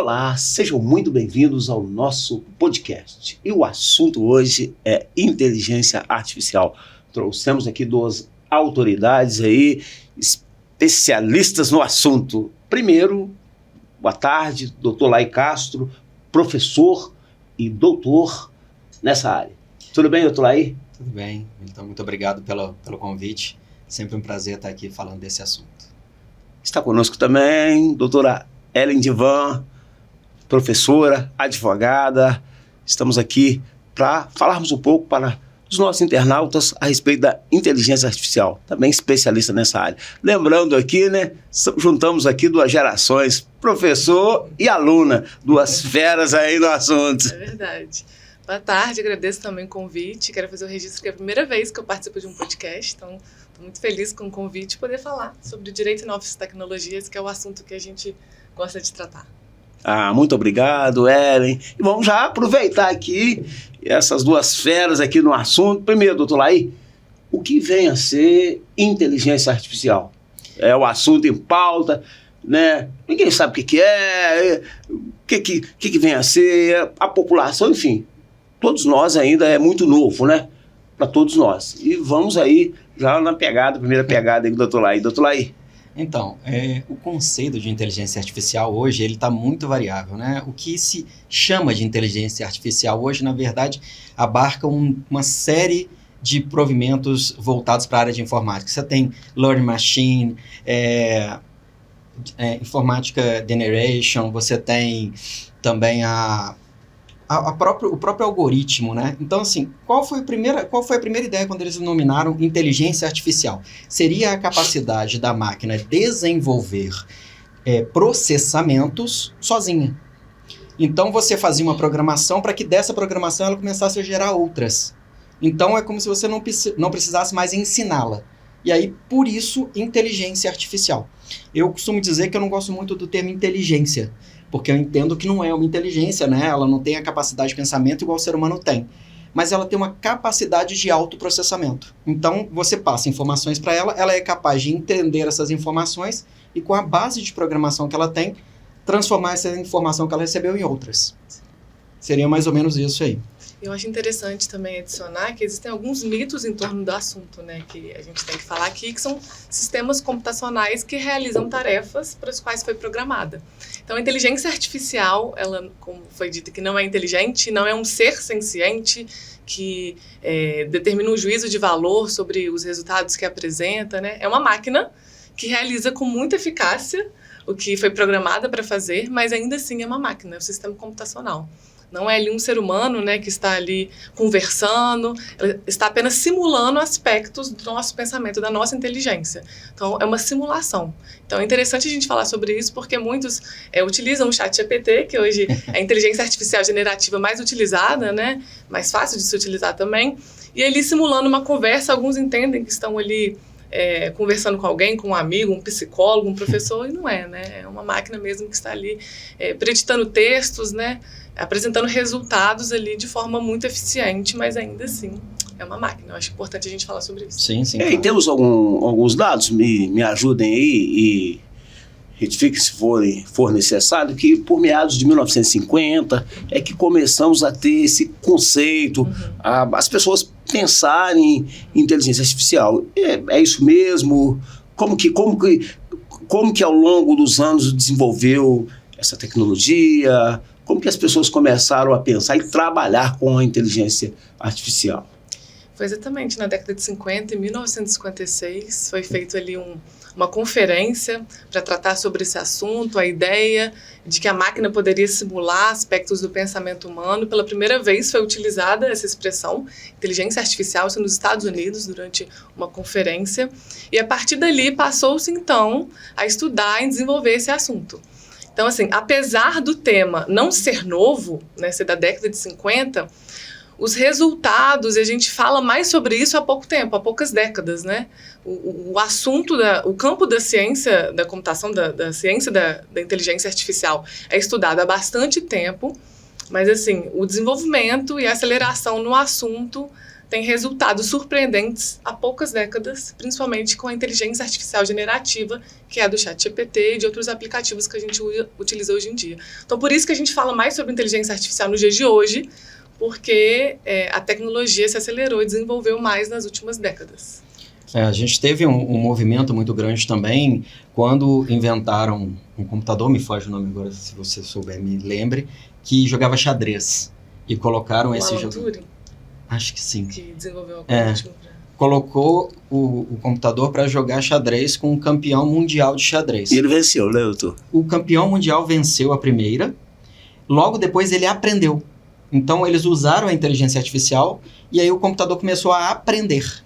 Olá, sejam muito bem-vindos ao nosso podcast. E o assunto hoje é inteligência artificial. Trouxemos aqui duas autoridades aí, especialistas no assunto. Primeiro, boa tarde, Dr. Laí Castro, professor e doutor nessa área. Tudo bem, Dr. Laí? Tudo bem, então muito obrigado pelo convite. Sempre um prazer estar aqui falando desse assunto. Está conosco também, doutora Ellen Divan, professora, advogada. Estamos aqui para falarmos um pouco para os nossos internautas a respeito da inteligência artificial, também especialista nessa área. Lembrando aqui, né, juntamos aqui duas gerações, professor e aluna, duas feras aí no assunto. É verdade. Boa tarde, agradeço também o convite. Quero fazer o registro que é a primeira vez que eu participo de um podcast, então estou muito feliz com o convite e poder falar sobre direito e novas tecnologias, que é o assunto que a gente gosta de tratar. Muito obrigado, Ellen. E vamos já aproveitar aqui essas duas feras aqui no assunto. Primeiro, doutor Laí, o que vem a ser inteligência artificial? É o assunto em pauta, né? Ninguém sabe o que é, o que vem a ser, a população, enfim. Todos nós ainda é muito novo, né? Para todos nós. E vamos aí já na pegada, primeira pegada aí do doutor Laí. Doutor Laí. Então, o conceito de inteligência artificial hoje, ele está muito variável, né? O que se chama de inteligência artificial hoje, na verdade, abarca uma série de provimentos voltados para a área de informática. Você tem Learning Machine, Informática Generation, você tem também o próprio algoritmo, né? Então, assim, qual foi a primeira ideia quando eles denominaram inteligência artificial? Seria a capacidade da máquina desenvolver processamentos sozinha. Então, você fazia uma programação para que dessa programação ela começasse a gerar outras. Então, é como se você não precisasse mais ensiná-la. E aí, por isso, inteligência artificial. Eu costumo dizer que eu não gosto muito do termo inteligência, porque eu entendo que não é uma inteligência, né? Ela não tem a capacidade de pensamento igual o ser humano tem. Mas ela tem uma capacidade de autoprocessamento. Então, você passa informações para ela, ela é capaz de entender essas informações e, com a base de programação que ela tem, transformar essa informação que ela recebeu em outras. Seria mais ou menos isso aí. Eu acho interessante também adicionar que existem alguns mitos em torno do assunto, né, que a gente tem que falar aqui, que são sistemas computacionais que realizam tarefas para as quais foi programada. Então, a inteligência artificial, ela, como foi dito, que não é inteligente, não é um ser senciente que determina um juízo de valor sobre os resultados que apresenta, né? É uma máquina que realiza com muita eficácia o que foi programada para fazer, mas ainda assim é uma máquina, é um sistema computacional. Não é ali um ser humano, né, que está ali conversando, está apenas simulando aspectos do nosso pensamento, da nossa inteligência. Então, é uma simulação. Então, é interessante a gente falar sobre isso, porque muitos utilizam o ChatGPT, que hoje é a inteligência artificial generativa mais utilizada, né, mais fácil de se utilizar também, e ali simulando uma conversa, alguns entendem que estão ali conversando com alguém, com um amigo, um psicólogo, um professor, e não é, né? É uma máquina mesmo que está ali preditando textos, né? Apresentando resultados ali de forma muito eficiente, mas ainda assim é uma máquina. Eu acho importante a gente falar sobre isso. Sim. E temos alguns dados, me ajudem aí e retifiquem se for necessário, que por meados de 1950 é que começamos a ter esse conceito, as pessoas pensarem em inteligência artificial. É isso mesmo? Como que ao longo dos anos desenvolveu essa tecnologia? Como que as pessoas começaram a pensar e trabalhar com a inteligência artificial? Foi exatamente na década de 50, em 1956, foi feito ali uma conferência para tratar sobre esse assunto, a ideia de que a máquina poderia simular aspectos do pensamento humano. Pela primeira vez foi utilizada essa expressão, inteligência artificial, isso nos Estados Unidos, durante uma conferência. E a partir dali passou-se, então, a estudar e desenvolver esse assunto. Então, assim, apesar do tema não ser novo, né, ser da década de 50, os resultados, e a gente fala mais sobre isso há pouco tempo, há poucas décadas, né? O assunto, o campo da ciência, da computação, da ciência da inteligência artificial é estudado há bastante tempo, mas, assim, o desenvolvimento e a aceleração no assunto tem resultados surpreendentes há poucas décadas, principalmente com a inteligência artificial generativa, que é a do ChatGPT e de outros aplicativos que a gente utiliza hoje em dia. Então, por isso que a gente fala mais sobre inteligência artificial nos dias de hoje, porque a tecnologia se acelerou e desenvolveu mais nas últimas décadas. A gente teve um movimento muito grande também quando inventaram um computador, me foge o nome agora, se você souber, me lembre, que jogava xadrez. E colocaram esse jogo. Turing, acho que sim. que desenvolveu o algoritmo. Colocou o computador para jogar xadrez com um campeão mundial de xadrez. E ele venceu, né, doutor? O campeão mundial venceu a primeira, logo depois ele aprendeu. Então eles usaram a inteligência artificial e aí o computador começou a aprender.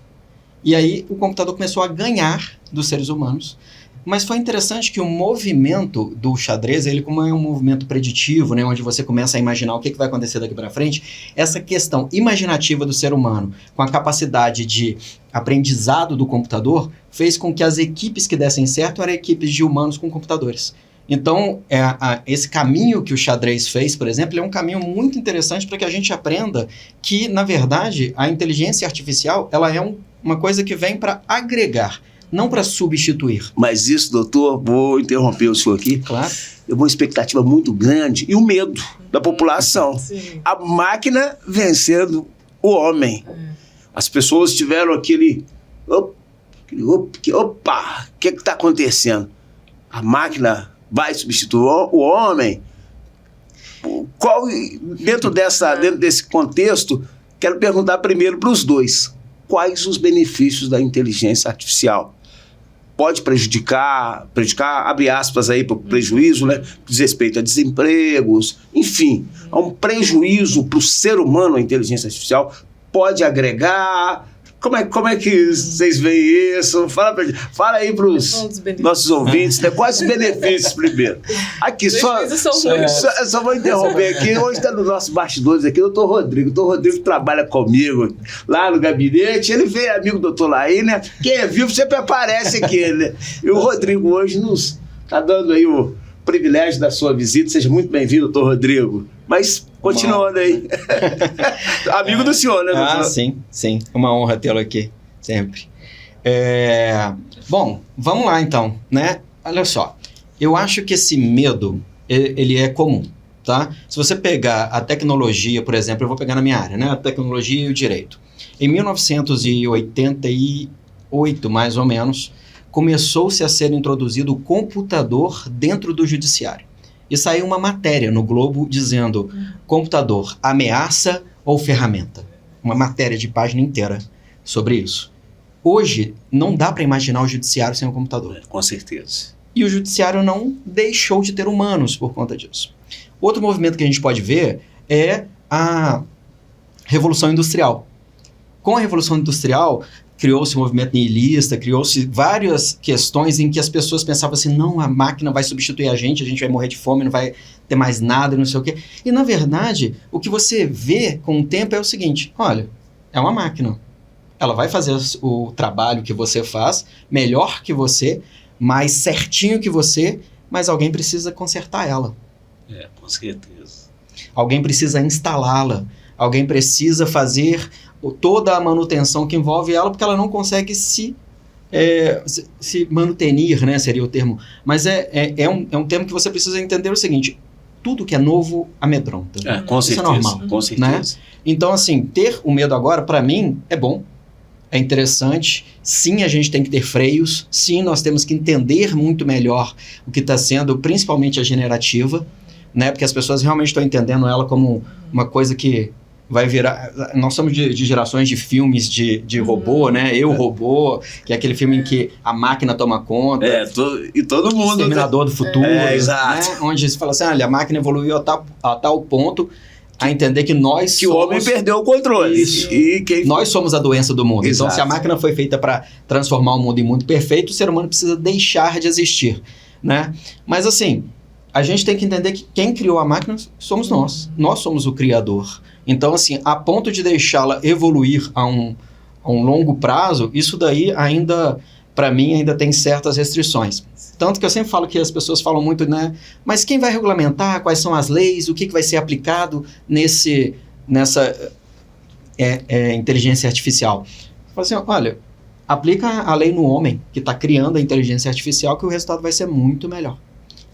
E aí o computador começou a ganhar dos seres humanos. Mas foi interessante que o movimento do xadrez, ele como é um movimento preditivo, né, onde você começa a imaginar o que vai acontecer daqui para frente, essa questão imaginativa do ser humano, com a capacidade de aprendizado do computador, fez com que as equipes que dessem certo eram equipes de humanos com computadores. Então, esse caminho que o xadrez fez, por exemplo, é um caminho muito interessante para que a gente aprenda que, na verdade, a inteligência artificial ela é uma coisa que vem para agregar, não para substituir. Mas isso, doutor, vou interromper o senhor aqui. Claro. Eu uma expectativa muito grande e o medo da população. Sim. A máquina vencendo o homem. As pessoas tiveram aquele... Opa, o que está acontecendo? A máquina vai substituir o homem? Dentro desse contexto, quero perguntar primeiro para os dois. Quais os benefícios da inteligência artificial? Pode prejudicar, abre aspas aí para o prejuízo, né? Diz respeito a desempregos, enfim, há um prejuízo para o ser humano a inteligência artificial, pode agregar. Como é que vocês veem isso? Fala aí para os nossos ouvintes, né? Quais os benefícios primeiro? Aqui, só vou interromper aqui. Hoje está nos nossos bastidores aqui o doutor Rodrigo. O doutor Rodrigo trabalha comigo lá no gabinete. Ele veio amigo do doutor Laí, né? Quem é vivo sempre aparece aqui, né? E o Rodrigo hoje nos está dando aí o privilégio da sua visita. Seja muito bem-vindo, doutor Rodrigo. Mas, continuando aí. Amigo do senhor, né, doutor? Sim. Uma honra tê-lo aqui, sempre. Bom, vamos lá então, né? Olha só, eu acho que esse medo, ele é comum, tá? Se você pegar a tecnologia, por exemplo, eu vou pegar na minha área, né? A tecnologia e o direito. Em 1988, mais ou menos, começou-se a ser introduzido o computador dentro do judiciário. E saiu uma matéria no Globo dizendo computador, ameaça ou ferramenta? Uma matéria de página inteira sobre isso. Hoje, não dá para imaginar o judiciário sem o computador. Com certeza. E o judiciário não deixou de ter humanos por conta disso. Outro movimento que a gente pode ver é a Revolução Industrial. Com a Revolução Industrial, criou-se um movimento nihilista, criou-se várias questões em que as pessoas pensavam assim, não, a máquina vai substituir a gente vai morrer de fome, não vai ter mais nada, não sei o quê. E, na verdade, o que você vê com o tempo é o seguinte, olha, é uma máquina. Ela vai fazer o trabalho que você faz, melhor que você, mais certinho que você, mas alguém precisa consertar ela. Com certeza. Alguém precisa instalá-la, alguém precisa fazer toda a manutenção que envolve ela, porque ela não consegue se manutenir, né, seria o termo. Mas é um termo que você precisa entender o seguinte, tudo que é novo amedronta. Com Isso certeza, é normal, com certeza. Né? Então, assim, ter o medo agora, para mim, é bom, é interessante. Sim, a gente tem que ter freios. Sim, nós temos que entender muito melhor o que está sendo, principalmente a generativa, né, porque as pessoas realmente estão entendendo ela como uma coisa que vai virar... Nós somos de gerações de filmes de robô, né? Robô, que é aquele filme em que a máquina toma conta. E todo mundo... Exterminador do Futuro. Exato. Né? Onde se fala assim, olha, a máquina evoluiu a tal ponto a entender que nós que somos... o homem perdeu o controle. Isso. Nós somos a doença do mundo. Exato. Então, se a máquina foi feita para transformar o mundo em mundo perfeito, o ser humano precisa deixar de existir, né? Mas, assim, a gente tem que entender que quem criou a máquina somos nós. Nós somos o criador. Então, assim, a ponto de deixá-la evoluir a um longo prazo, isso daí ainda, para mim, ainda tem certas restrições. Tanto que eu sempre falo que as pessoas falam muito, né? Mas quem vai regulamentar? Quais são as leis? O que vai ser aplicado inteligência artificial. Fala assim, olha, aplica a lei no homem que está criando a inteligência artificial que o resultado vai ser muito melhor.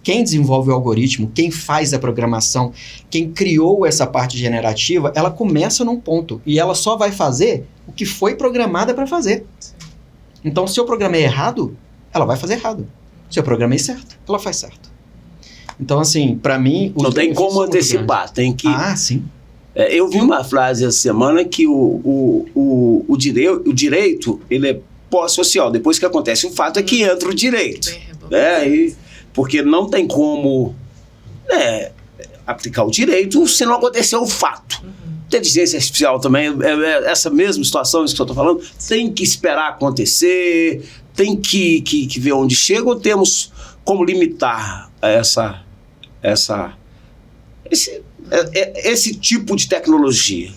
Quem desenvolve o algoritmo, quem faz a programação, quem criou essa parte generativa, ela começa num ponto e ela só vai fazer o que foi programada para fazer. Então, se eu programei errado, ela vai fazer errado. Se eu programei certo, ela faz certo. Então, assim, para mim... Não tem como antecipar, tem que... Ah, sim. Eu vi uma frase essa semana que o direito, ele é pós-social. Depois que acontece o fato é que entra o direito. Porque não tem como aplicar o direito se não acontecer o fato. Inteligência artificial também, essa mesma situação isso que eu estou falando, tem que esperar acontecer, tem que ver onde chega, ou temos como limitar esse tipo de tecnologia?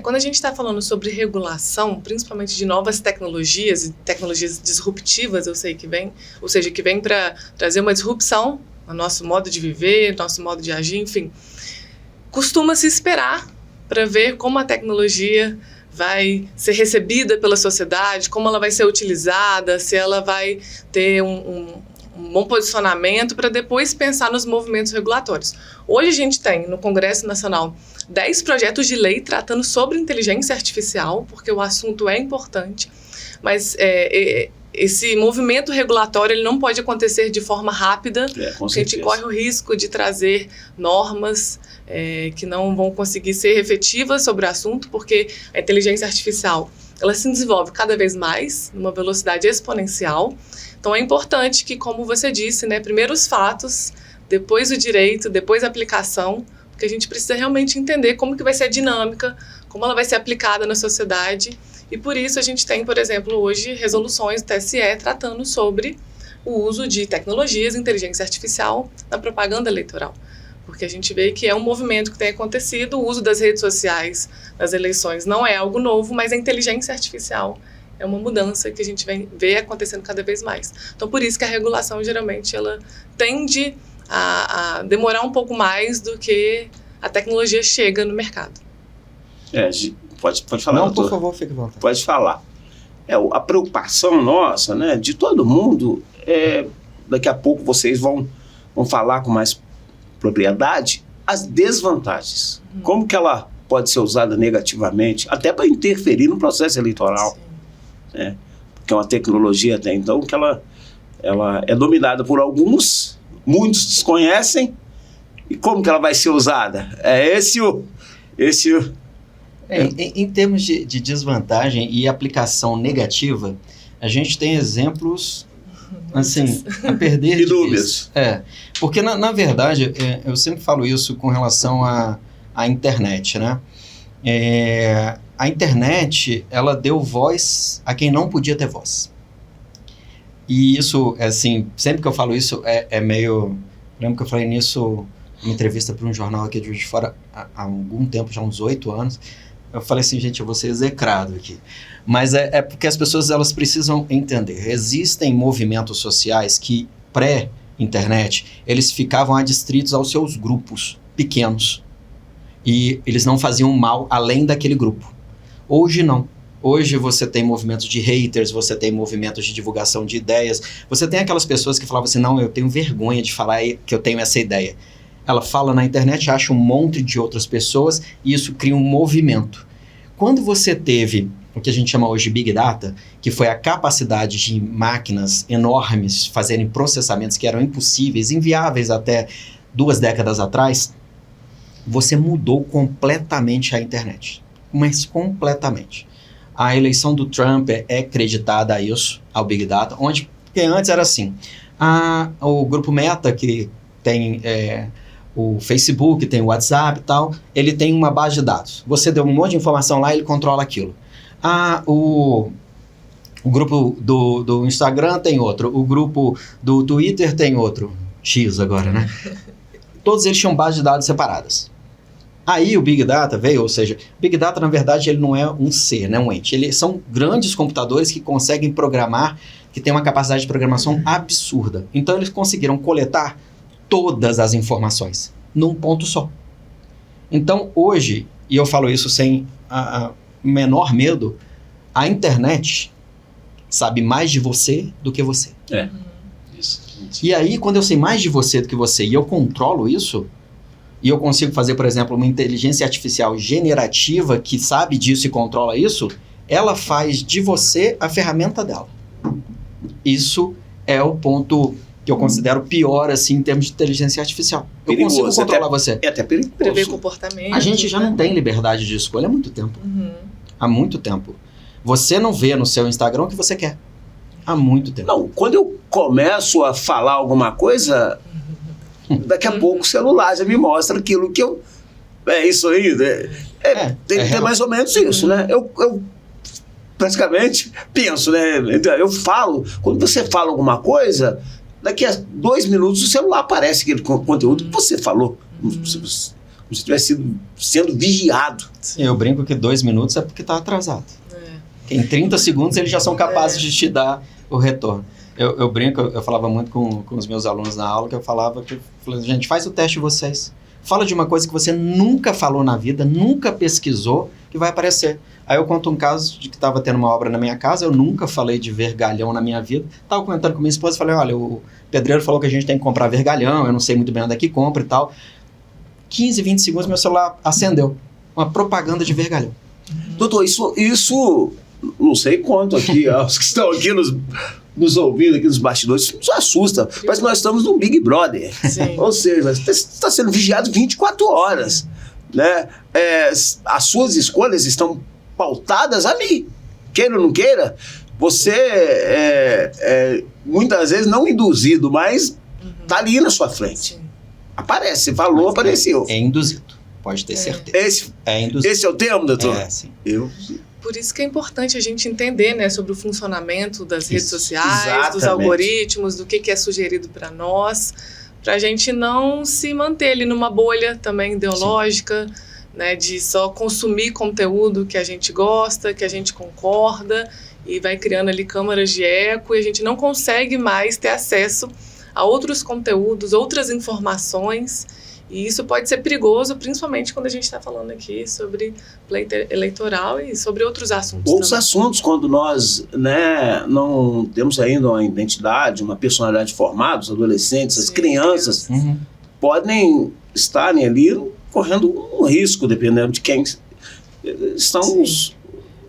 Quando a gente está falando sobre regulação, principalmente de novas tecnologias, e tecnologias disruptivas, eu sei que vem, ou seja, que vem para trazer uma disrupção no nosso modo de viver, nosso modo de agir, enfim, costuma-se esperar para ver como a tecnologia vai ser recebida pela sociedade, como ela vai ser utilizada, se ela vai ter um bom posicionamento para depois pensar nos movimentos regulatórios. Hoje a gente tem no Congresso Nacional 10 projetos de lei tratando sobre inteligência artificial, porque o assunto é importante, mas esse movimento regulatório ele não pode acontecer de forma rápida, porque a gente corre o risco de trazer normas que não vão conseguir ser efetivas sobre o assunto, porque a inteligência artificial ela se desenvolve cada vez mais, numa velocidade exponencial. Então é importante que, como você disse, primeiro os fatos, depois o direito, depois a aplicação, porque a gente precisa realmente entender como que vai ser a dinâmica, como ela vai ser aplicada na sociedade. E por isso a gente tem, por exemplo, hoje resoluções do TSE tratando sobre o uso de tecnologias e inteligência artificial na propaganda eleitoral. Porque a gente vê que é um movimento que tem acontecido, o uso das redes sociais nas eleições não é algo novo, mas a inteligência artificial é uma mudança que a gente vê acontecendo cada vez mais. Então, por isso que a regulação, geralmente, ela tende a demorar um pouco mais do que a tecnologia chega no mercado. Pode falar, não, doutor. por favor, fique à vontade. Pode falar. A preocupação nossa, de todo mundo, daqui a pouco vocês vão falar com mais propriedade, as desvantagens. Como que ela pode ser usada negativamente, até para interferir no processo eleitoral. Porque é uma tecnologia até então que ela é dominada por alguns, muitos desconhecem, e como que ela vai ser usada? Em termos de desvantagem e aplicação negativa, a gente tem exemplos assim, a perder de vista. Porque na verdade, eu sempre falo isso com relação à internet, a internet, ela deu voz a quem não podia ter voz. E isso, assim, sempre que eu falo isso, meio... Lembro que eu falei nisso numa entrevista para um jornal aqui de Juiz de Fora há algum tempo, já uns 8 anos. Eu falei assim, gente, eu vou ser execrado aqui. Mas é porque as pessoas elas precisam entender. Existem movimentos sociais que, pré-internet, eles ficavam adstritos aos seus grupos pequenos. E eles não faziam mal além daquele grupo. Hoje não. Hoje você tem movimentos de haters, você tem movimentos de divulgação de ideias. Você tem aquelas pessoas que falavam assim, não, eu tenho vergonha de falar que eu tenho essa ideia. Ela fala na internet, acha um monte de outras pessoas e isso cria um movimento. Quando você teve o que a gente chama hoje de Big Data, que foi a capacidade de máquinas enormes fazerem processamentos que eram impossíveis, inviáveis até 2 décadas atrás, você mudou completamente a internet. Mas completamente. A eleição do Trump é creditada a isso, ao Big Data, porque antes era assim, o grupo Meta, que tem o Facebook, tem o WhatsApp e tal, ele tem uma base de dados. Você deu um monte de informação lá, ele controla aquilo. O grupo do Instagram tem outro, o grupo do Twitter tem outro, X agora, né? Todos eles tinham bases de dados separadas. Aí o Big Data veio, ou seja, Big Data na verdade ele não é um ser, né, um ente. Eles são grandes computadores que conseguem programar, que têm uma capacidade de programação absurda. Então eles conseguiram coletar todas as informações num ponto só. Então hoje, e eu falo isso sem menor medo, a internet sabe mais de você do que você. Isso. E aí, quando eu sei mais de você do que você e eu controlo isso, e eu consigo fazer, por exemplo, uma inteligência artificial generativa que sabe disso e controla isso, ela faz de você a ferramenta dela. Isso é o ponto que eu considero pior, assim, em termos de inteligência artificial. Eu Perigoso, consigo controlar você. É até perigoso. Prever comportamento. A gente já não tem liberdade de escolha há muito tempo. Há muito tempo. Você não vê no seu Instagram o que você quer. Há muito tempo. Não, quando eu começo a falar alguma coisa, daqui a pouco o celular já me mostra aquilo que eu... É isso aí, né? Tem que ter mais ou menos isso, né? Eu praticamente penso, né? Eu falo, quando você fala alguma coisa, daqui a 2 minutos o celular aparece aquele conteúdo que você falou. Como se estivesse sendo vigiado. Eu brinco que 2 minutos é porque está atrasado. Em 30 segundos eles já são capazes de te dar o retorno. Eu brinco, eu falava muito com os meus alunos na aula, que eu falava, gente, faz o teste vocês. Fala de uma coisa que você nunca falou na vida, nunca pesquisou, que vai aparecer. Aí eu conto um caso de que estava tendo uma obra na minha casa, eu nunca falei de vergalhão na minha vida. Estava comentando com minha esposa e falei, olha, o pedreiro falou que a gente tem que comprar vergalhão, eu não sei muito bem onde é que compra e tal. 15, 20 segundos, meu celular acendeu. Uma propaganda de vergalhão. Doutor, isso não sei quanto aqui, os que estão aqui nos ouvindo, aqui nos bastidores, isso nos assusta. Parece que nós estamos no Big Brother. Sim. Ou seja, você está sendo vigiado 24 horas. Né? As suas escolhas estão pautadas ali. Queira ou não queira, você muitas vezes não induzido, mas está ali na sua frente. Sim. Aparece, falou, apareceu. É induzido, pode ter certeza. Esse é o termo, doutor? Sim. Por isso que é importante a gente entender, né, sobre o funcionamento das redes sociais, exatamente. dos algoritmos, do que é sugerido para nós, para a gente não se manter ali numa bolha também ideológica, né, de só consumir conteúdo que a gente gosta, que a gente concorda, e vai criando ali câmaras de eco, e a gente não consegue mais ter acesso a outros conteúdos, outras informações. E isso pode ser perigoso, principalmente quando a gente está falando aqui sobre pleito eleitoral e sobre outros assuntos. Outros também. assuntos, quando nós, né, não temos ainda uma identidade, uma personalidade formada, os adolescentes, as crianças, podem estarem ali correndo um risco, dependendo de quem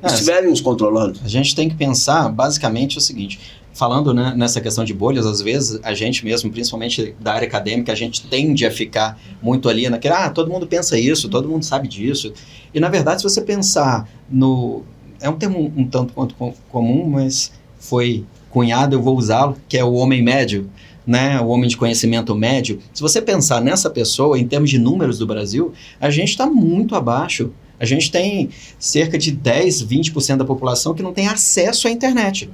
estiverem nos controlando. A gente tem que pensar, basicamente, o seguinte... Falando, né, nessa questão de bolhas, às vezes a gente mesmo, principalmente da área acadêmica, a gente tende a ficar muito ali naquele, todo mundo pensa isso, todo mundo sabe disso. E na verdade, se você pensar no... É um termo um tanto quanto comum, mas foi cunhado, eu vou usá-lo, que é o homem médio, né, o homem de conhecimento médio. Se você pensar nessa pessoa, em termos de números do Brasil, a gente está muito abaixo. A gente tem cerca de 10, 20% da população que não tem acesso à internet.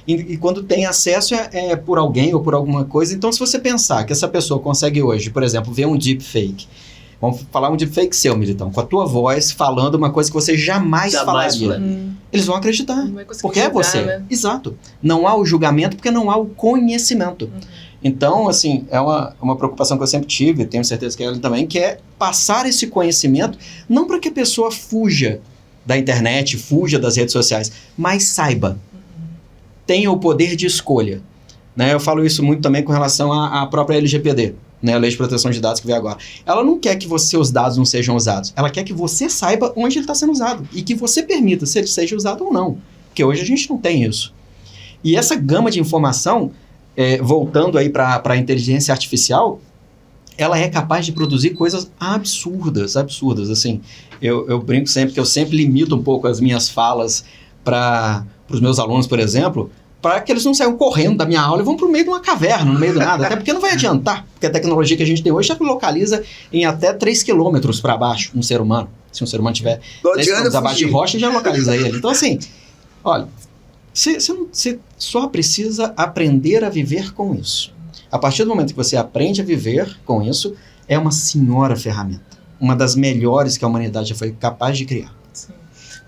E quando tem acesso é por alguém ou por alguma coisa. Então, se você pensar que essa pessoa consegue hoje, por exemplo, ver um deepfake, vamos falar um deepfake seu, Militão, com a tua voz falando uma coisa que você jamais falaria. Eles vão acreditar, porque é você. Né? Exato. Não há o julgamento porque não há o conhecimento. Então, assim, é uma preocupação que eu sempre tive, tenho certeza que ela também, que é passar esse conhecimento, não para que a pessoa fuja da internet, fuja das redes sociais, mas saiba. Tenha o poder de escolha. Né? Eu falo isso muito também com relação à própria LGPD, né? A Lei de Proteção de Dados que veio agora. Ela não quer que seus dados não sejam usados. Ela quer que você saiba onde ele está sendo usado e que você permita se ele seja usado ou não. Porque hoje a gente não tem isso. E essa gama de informação, voltando aí para a inteligência artificial, ela é capaz de produzir coisas absurdas. Assim, eu brinco sempre que eu sempre limito um pouco as minhas falas para os meus alunos, por exemplo, para que eles não saiam correndo da minha aula e vão para o meio de uma caverna, no meio do nada, até porque não vai adiantar, porque a tecnologia que a gente tem hoje já localiza em até 3 quilômetros para baixo um ser humano. Se um ser humano tiver 3 quilômetros abaixo de rocha, já localiza ele. Então, assim, olha, você só precisa aprender a viver com isso. A partir do momento que você aprende a viver com isso, é uma senhora ferramenta, uma das melhores que a humanidade já foi capaz de criar. Sim.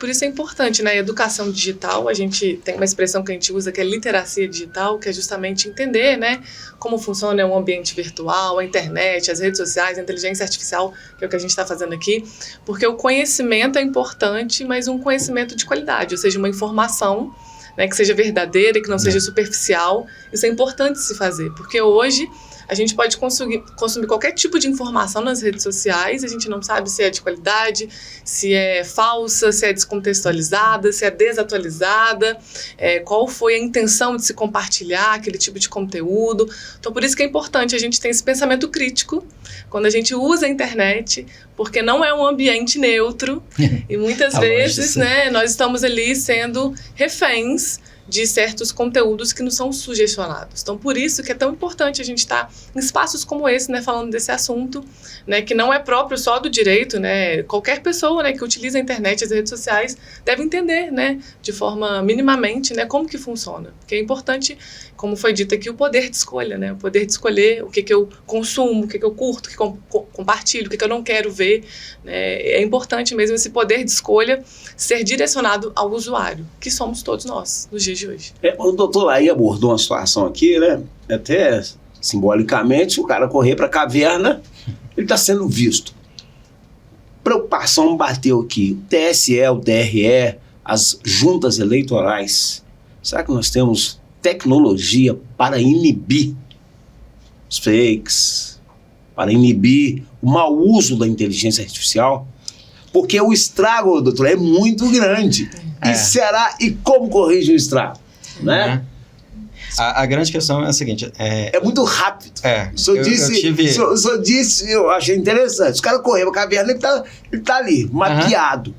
Por isso é importante, né? A educação digital, a gente tem uma expressão que a gente usa que é literacia digital, que é justamente entender, né, como funciona um ambiente virtual, a internet, as redes sociais, a inteligência artificial, que é o que a gente está fazendo aqui, porque o conhecimento é importante, mas um conhecimento de qualidade, ou seja, uma informação, né, que seja verdadeira e que não seja superficial. Isso é importante se fazer, porque hoje a gente pode consumir qualquer tipo de informação nas redes sociais, a gente não sabe se é de qualidade, se é falsa, se é descontextualizada, se é desatualizada, qual foi a intenção de se compartilhar aquele tipo de conteúdo. Então, por isso que é importante a gente ter esse pensamento crítico quando a gente usa a internet, porque não é um ambiente neutro e muitas vezes, né, nós estamos ali sendo reféns de certos conteúdos que nos são sugestionados. Então, por isso que é tão importante a gente estar em espaços como esse, né, falando desse assunto, né, que não é próprio só do direito, né, qualquer pessoa, né, que utiliza a internet, as redes sociais, deve entender, né, de forma minimamente, né, como que funciona. Porque é importante, como foi dito aqui, o poder de escolha, né, o poder de escolher o que eu consumo, o que eu curto, o que eu compartilho, o que eu não quero ver, né, é importante mesmo esse poder de escolha ser direcionado ao usuário, que somos todos nós, nos dias de hoje. O doutor Laí abordou uma situação aqui, né? Até simbolicamente, o cara correr para a caverna, ele está sendo visto. Preocupação bateu aqui. O TSE, o TRE, as juntas eleitorais. Será que nós temos tecnologia para inibir os fakes, para inibir o mau uso da inteligência artificial? Porque o estrago, doutor, é muito grande. E como corrige o estrago? Né? A grande questão é a seguinte... É muito rápido. O senhor disse, eu achei interessante. Os caras correram a caverna, ele tá ali, mapeado.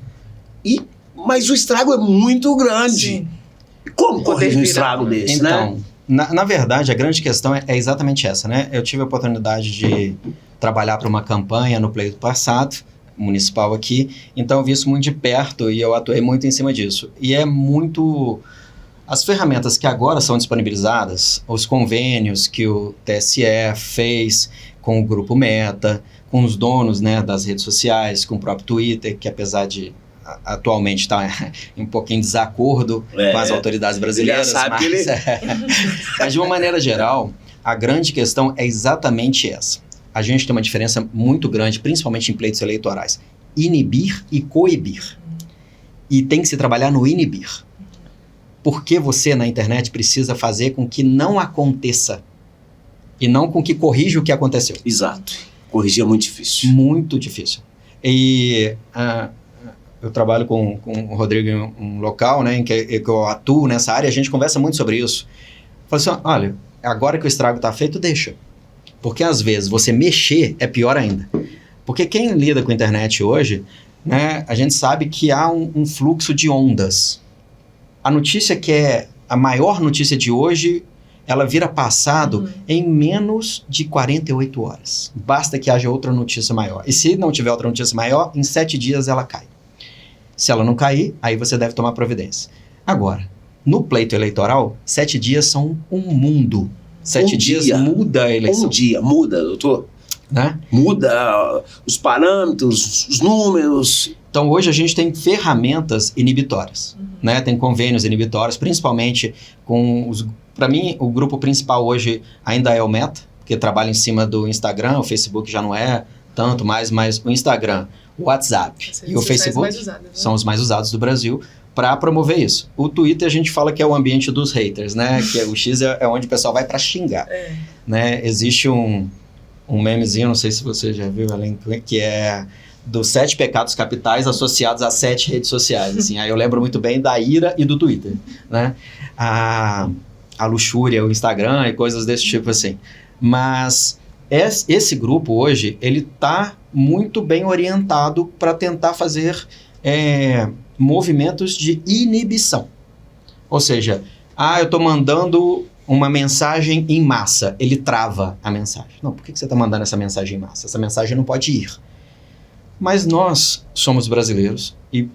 Mas o estrago é muito grande. Sim. Como corrige um estrago desse, então, né? Na verdade, a grande questão é exatamente essa, né? Eu tive a oportunidade de trabalhar para uma campanha no pleito passado, municipal aqui, então eu vi isso muito de perto e eu atuei muito em cima disso. E é muito... As ferramentas que agora são disponibilizadas, os convênios que o TSE fez com o Grupo Meta, com os donos, né, das redes sociais, com o próprio Twitter, que apesar de atualmente estar um pouquinho em desacordo com as autoridades brasileiras, mas de uma maneira geral, a grande questão é exatamente essa. A gente tem uma diferença muito grande, principalmente em pleitos eleitorais. Inibir e coibir. E tem que se trabalhar no inibir. Porque você, na internet, precisa fazer com que não aconteça. E não com que corrija o que aconteceu. Exato. Corrigir é muito difícil. Muito difícil. E eu trabalho com o Rodrigo em um local, né, em que eu atuo nessa área, a gente conversa muito sobre isso. Fala assim, olha, agora que o estrago está feito, deixa. Porque às vezes você mexer é pior ainda. Porque quem lida com a internet hoje, né, a gente sabe que há um fluxo de ondas. A notícia que é a maior notícia de hoje, ela vira passado em menos de 48 horas. Basta que haja outra notícia maior. E se não tiver outra notícia maior, em 7 dias ela cai. Se ela não cair, aí você deve tomar providência. Agora, no pleito eleitoral, 7 dias são um mundo. 7 dias muda a eleição. Um dia muda, doutor. Né? Muda os parâmetros, os números. Então, hoje a gente tem ferramentas inibitórias. Né? Tem convênios inibitórios, principalmente com os... Para mim, o grupo principal hoje ainda é o Meta, porque trabalha em cima do Instagram, o Facebook já não é tanto mais, mas o Instagram, o WhatsApp e o Facebook são os mais usados do Brasil para promover isso. O Twitter a gente fala que é o ambiente dos haters, né? Que o X é onde o pessoal vai para xingar. Né? Existe um memezinho, não sei se você já viu, que é dos 7 pecados capitais associados a 7 redes sociais. Assim. Aí eu lembro muito bem da ira e do Twitter. Né? A luxúria, o Instagram e coisas desse tipo assim. Mas esse grupo hoje, ele está muito bem orientado para tentar fazer movimentos de inibição. Ou seja, eu estou mandando uma mensagem em massa, ele trava a mensagem. Não, por que você está mandando essa mensagem em massa? Essa mensagem não pode ir. Mas nós somos brasileiros e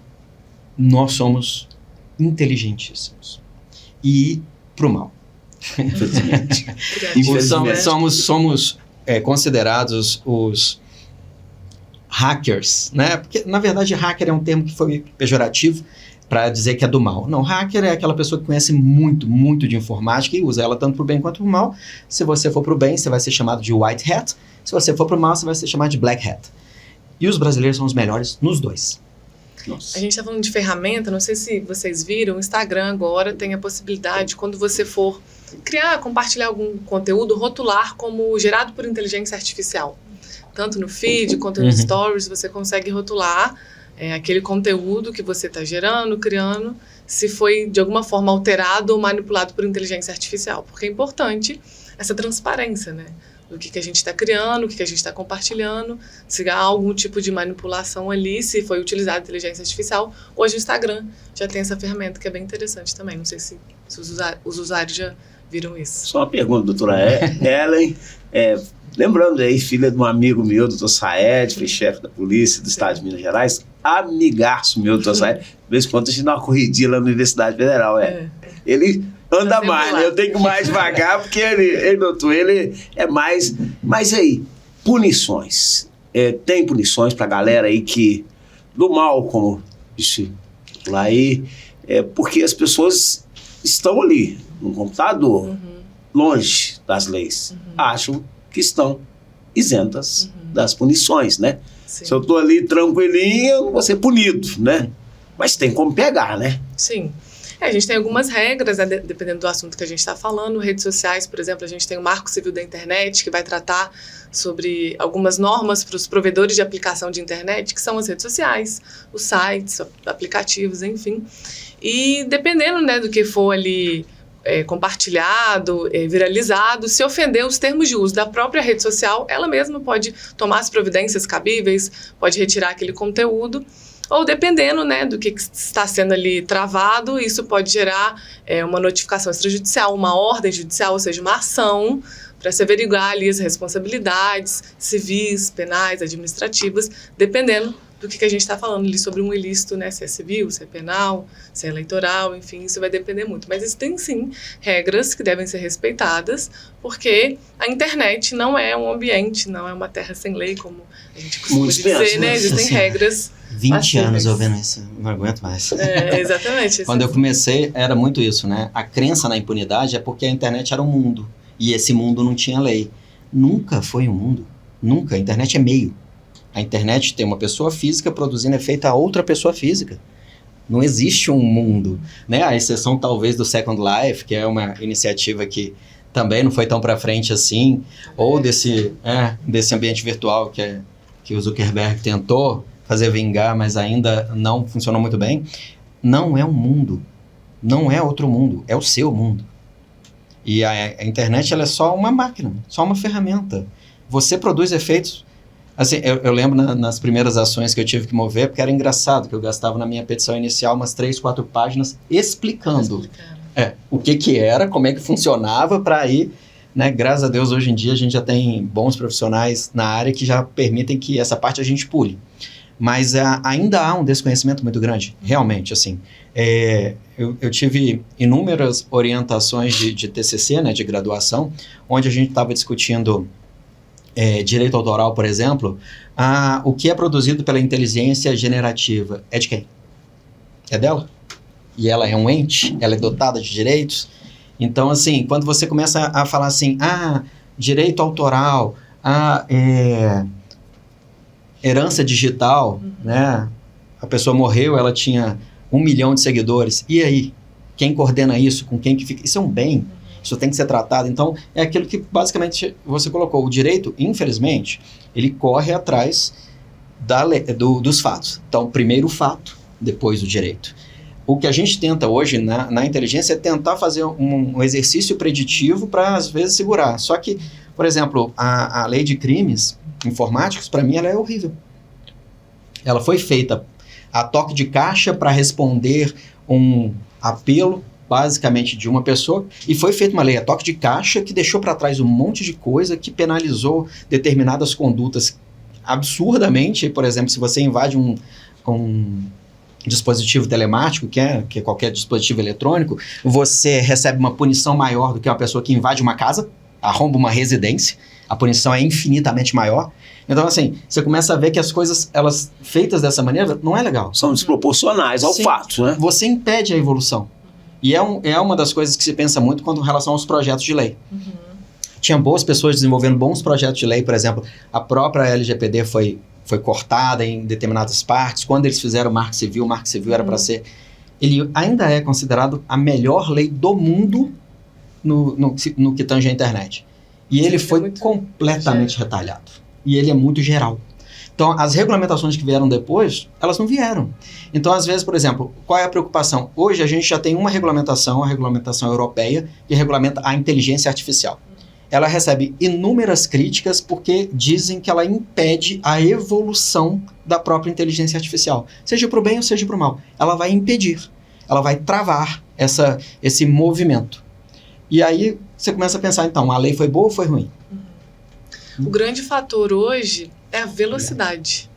nós somos inteligentíssimos. E pro mal. Infelizmente. Somos considerados hackers, né? Porque, na verdade, hacker é um termo que foi pejorativo para dizer que é do mal. Não, hacker é aquela pessoa que conhece muito, muito de informática e usa ela tanto para o bem quanto para o mal. Se você for para o bem, você vai ser chamado de white hat. Se você for para o mal, você vai ser chamado de black hat. E os brasileiros são os melhores nos dois. Nossa. A gente está falando de ferramenta, não sei se vocês viram, o Instagram agora tem a possibilidade, quando você for criar, compartilhar algum conteúdo, rotular como gerado por inteligência artificial. Tanto no feed quanto nos stories, você consegue rotular aquele conteúdo que você está gerando, criando, se foi de alguma forma alterado ou manipulado por inteligência artificial. Porque é importante essa transparência, né? Do que a gente está criando, o que a gente está compartilhando, se há algum tipo de manipulação ali, se foi utilizada a inteligência artificial. Hoje o Instagram já tem essa ferramenta que é bem interessante também. Não sei se os usuários já viram isso. Só uma pergunta, doutora Ellen. Lembrando aí, filha de um amigo meu, doutor Saed, foi chefe da polícia do estado de Minas Gerais, amigaço meu, doutor Saed. De vez em quando a gente dá uma corridinha lá na Universidade Federal. Ele anda mais, né? Eu tenho que ir mais devagar, porque ele é mais... Mas aí, punições. Tem punições pra galera aí que... Do mal, como disse lá aí, porque as pessoas estão ali, no computador, longe das leis. Acham que estão isentas das punições, né? Sim. Se eu tô ali tranquilinho, eu não vou ser punido, né? Mas tem como pegar, né? Sim. A gente tem algumas regras, né, dependendo do assunto que a gente está falando. Redes sociais, por exemplo, a gente tem o Marco Civil da Internet, que vai tratar sobre algumas normas para os provedores de aplicação de internet, que são as redes sociais, os sites, aplicativos, enfim. E dependendo, né, do que for ali compartilhado, viralizado, se ofender os termos de uso da própria rede social, ela mesma pode tomar as providências cabíveis, pode retirar aquele conteúdo. Ou dependendo, né, do que está sendo ali travado, isso pode gerar uma notificação extrajudicial, uma ordem judicial, ou seja, uma ação para se averiguar ali as responsabilidades civis, penais, administrativas, dependendo do que a gente está falando ali sobre um ilícito, né, se é civil, se é penal, se é eleitoral, enfim, isso vai depender muito. Mas existem, sim, regras que devem ser respeitadas, porque a internet não é um ambiente, não é uma terra sem lei, como a gente costuma dizer, né? Existem regras 20 anos ouvindo isso, não aguento mais. Exatamente. Quando eu comecei, era muito isso, né? A crença na impunidade é porque a internet era um mundo, e esse mundo não tinha lei. Nunca foi um mundo, nunca. A internet é meio. A internet tem uma pessoa física produzindo efeito a outra pessoa física. Não existe um mundo, né? A exceção talvez do Second Life, que é uma iniciativa que também não foi tão para frente assim, ou desse ambiente virtual que o Zuckerberg tentou fazer vingar, mas ainda não funcionou muito bem. Não é um mundo, não é outro mundo, é o seu mundo. E a internet ela é só uma máquina, só uma ferramenta. Você produz efeitos. Assim, eu lembro nas primeiras ações que eu tive que mover, porque era engraçado, que eu gastava na minha petição inicial umas 3, 4 páginas explicando o que era, como é que funcionava, para aí, né, graças a Deus, hoje em dia a gente já tem bons profissionais na área que já permitem que essa parte a gente pule. Mas ainda há um desconhecimento muito grande, realmente, assim. Eu tive inúmeras orientações de TCC, né, de graduação, onde a gente estava discutindo direito autoral, por exemplo, o que é produzido pela inteligência generativa é de quem? É dela? E ela é um ente? Ela é dotada de direitos? Então, assim, quando você começa a falar assim, direito autoral, herança digital, né? A pessoa morreu, ela tinha 1 milhão de seguidores. E aí? Quem coordena isso? Com quem que fica? Isso é um bem. Isso tem que ser tratado. Então, é aquilo que basicamente você colocou. O direito, infelizmente, ele corre atrás dos fatos. Então, primeiro o fato, depois o direito. O que a gente tenta hoje na inteligência é tentar fazer um exercício preditivo para, às vezes, segurar. Só que, por exemplo, a lei de crimes informáticos, para mim, ela é horrível. Ela foi feita a toque de caixa para responder um apelo, basicamente, de uma pessoa, e foi feita uma lei a toque de caixa que deixou para trás um monte de coisa que penalizou determinadas condutas absurdamente. Por exemplo, se você invade um dispositivo telemático, que é qualquer dispositivo eletrônico, você recebe uma punição maior do que uma pessoa que invade uma casa, arromba uma residência. a punição é infinitamente maior. Então, assim, você começa a ver que as coisas, elas feitas dessa maneira, não é legal. São desproporcionais ao Sim. fato, né? Você impede a evolução. E é uma das coisas que se pensa muito quando em relação aos projetos de lei. Tinha boas pessoas desenvolvendo bons projetos de lei, por exemplo, a própria LGPD foi cortada em determinadas partes. Quando eles fizeram o Marco Civil era para ser... Ele ainda é considerado a melhor lei do mundo no que tange a internet. E ele foi completamente retalhado. E ele é muito geral. Então, as regulamentações que vieram depois, elas não vieram. Então, às vezes, por exemplo, qual é a preocupação? Hoje a gente já tem uma regulamentação, a regulamentação europeia, que regulamenta a inteligência artificial. Ela recebe inúmeras críticas porque dizem que ela impede a evolução da própria inteligência artificial. Seja para o bem ou seja para o mal. Ela vai impedir, ela vai travar esse movimento. E aí você começa a pensar, então, a lei foi boa ou foi ruim? O grande fator hoje é a velocidade.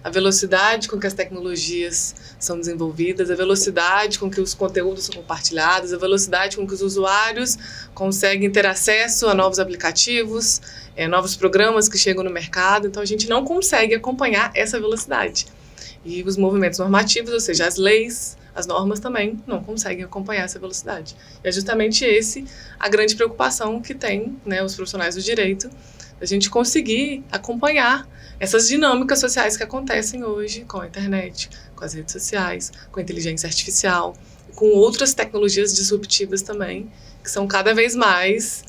A velocidade com que as tecnologias são desenvolvidas, a velocidade com que os conteúdos são compartilhados, a velocidade com que os usuários conseguem ter acesso a novos aplicativos, novos programas que chegam no mercado. Então, a gente não consegue acompanhar essa velocidade. E os movimentos normativos, ou seja, as leis, as normas também não conseguem acompanhar essa velocidade. E é justamente a grande preocupação que tem, né, os profissionais do direito, a gente conseguir acompanhar essas dinâmicas sociais que acontecem hoje com a internet, com as redes sociais, com a inteligência artificial, com outras tecnologias disruptivas também, que são cada vez mais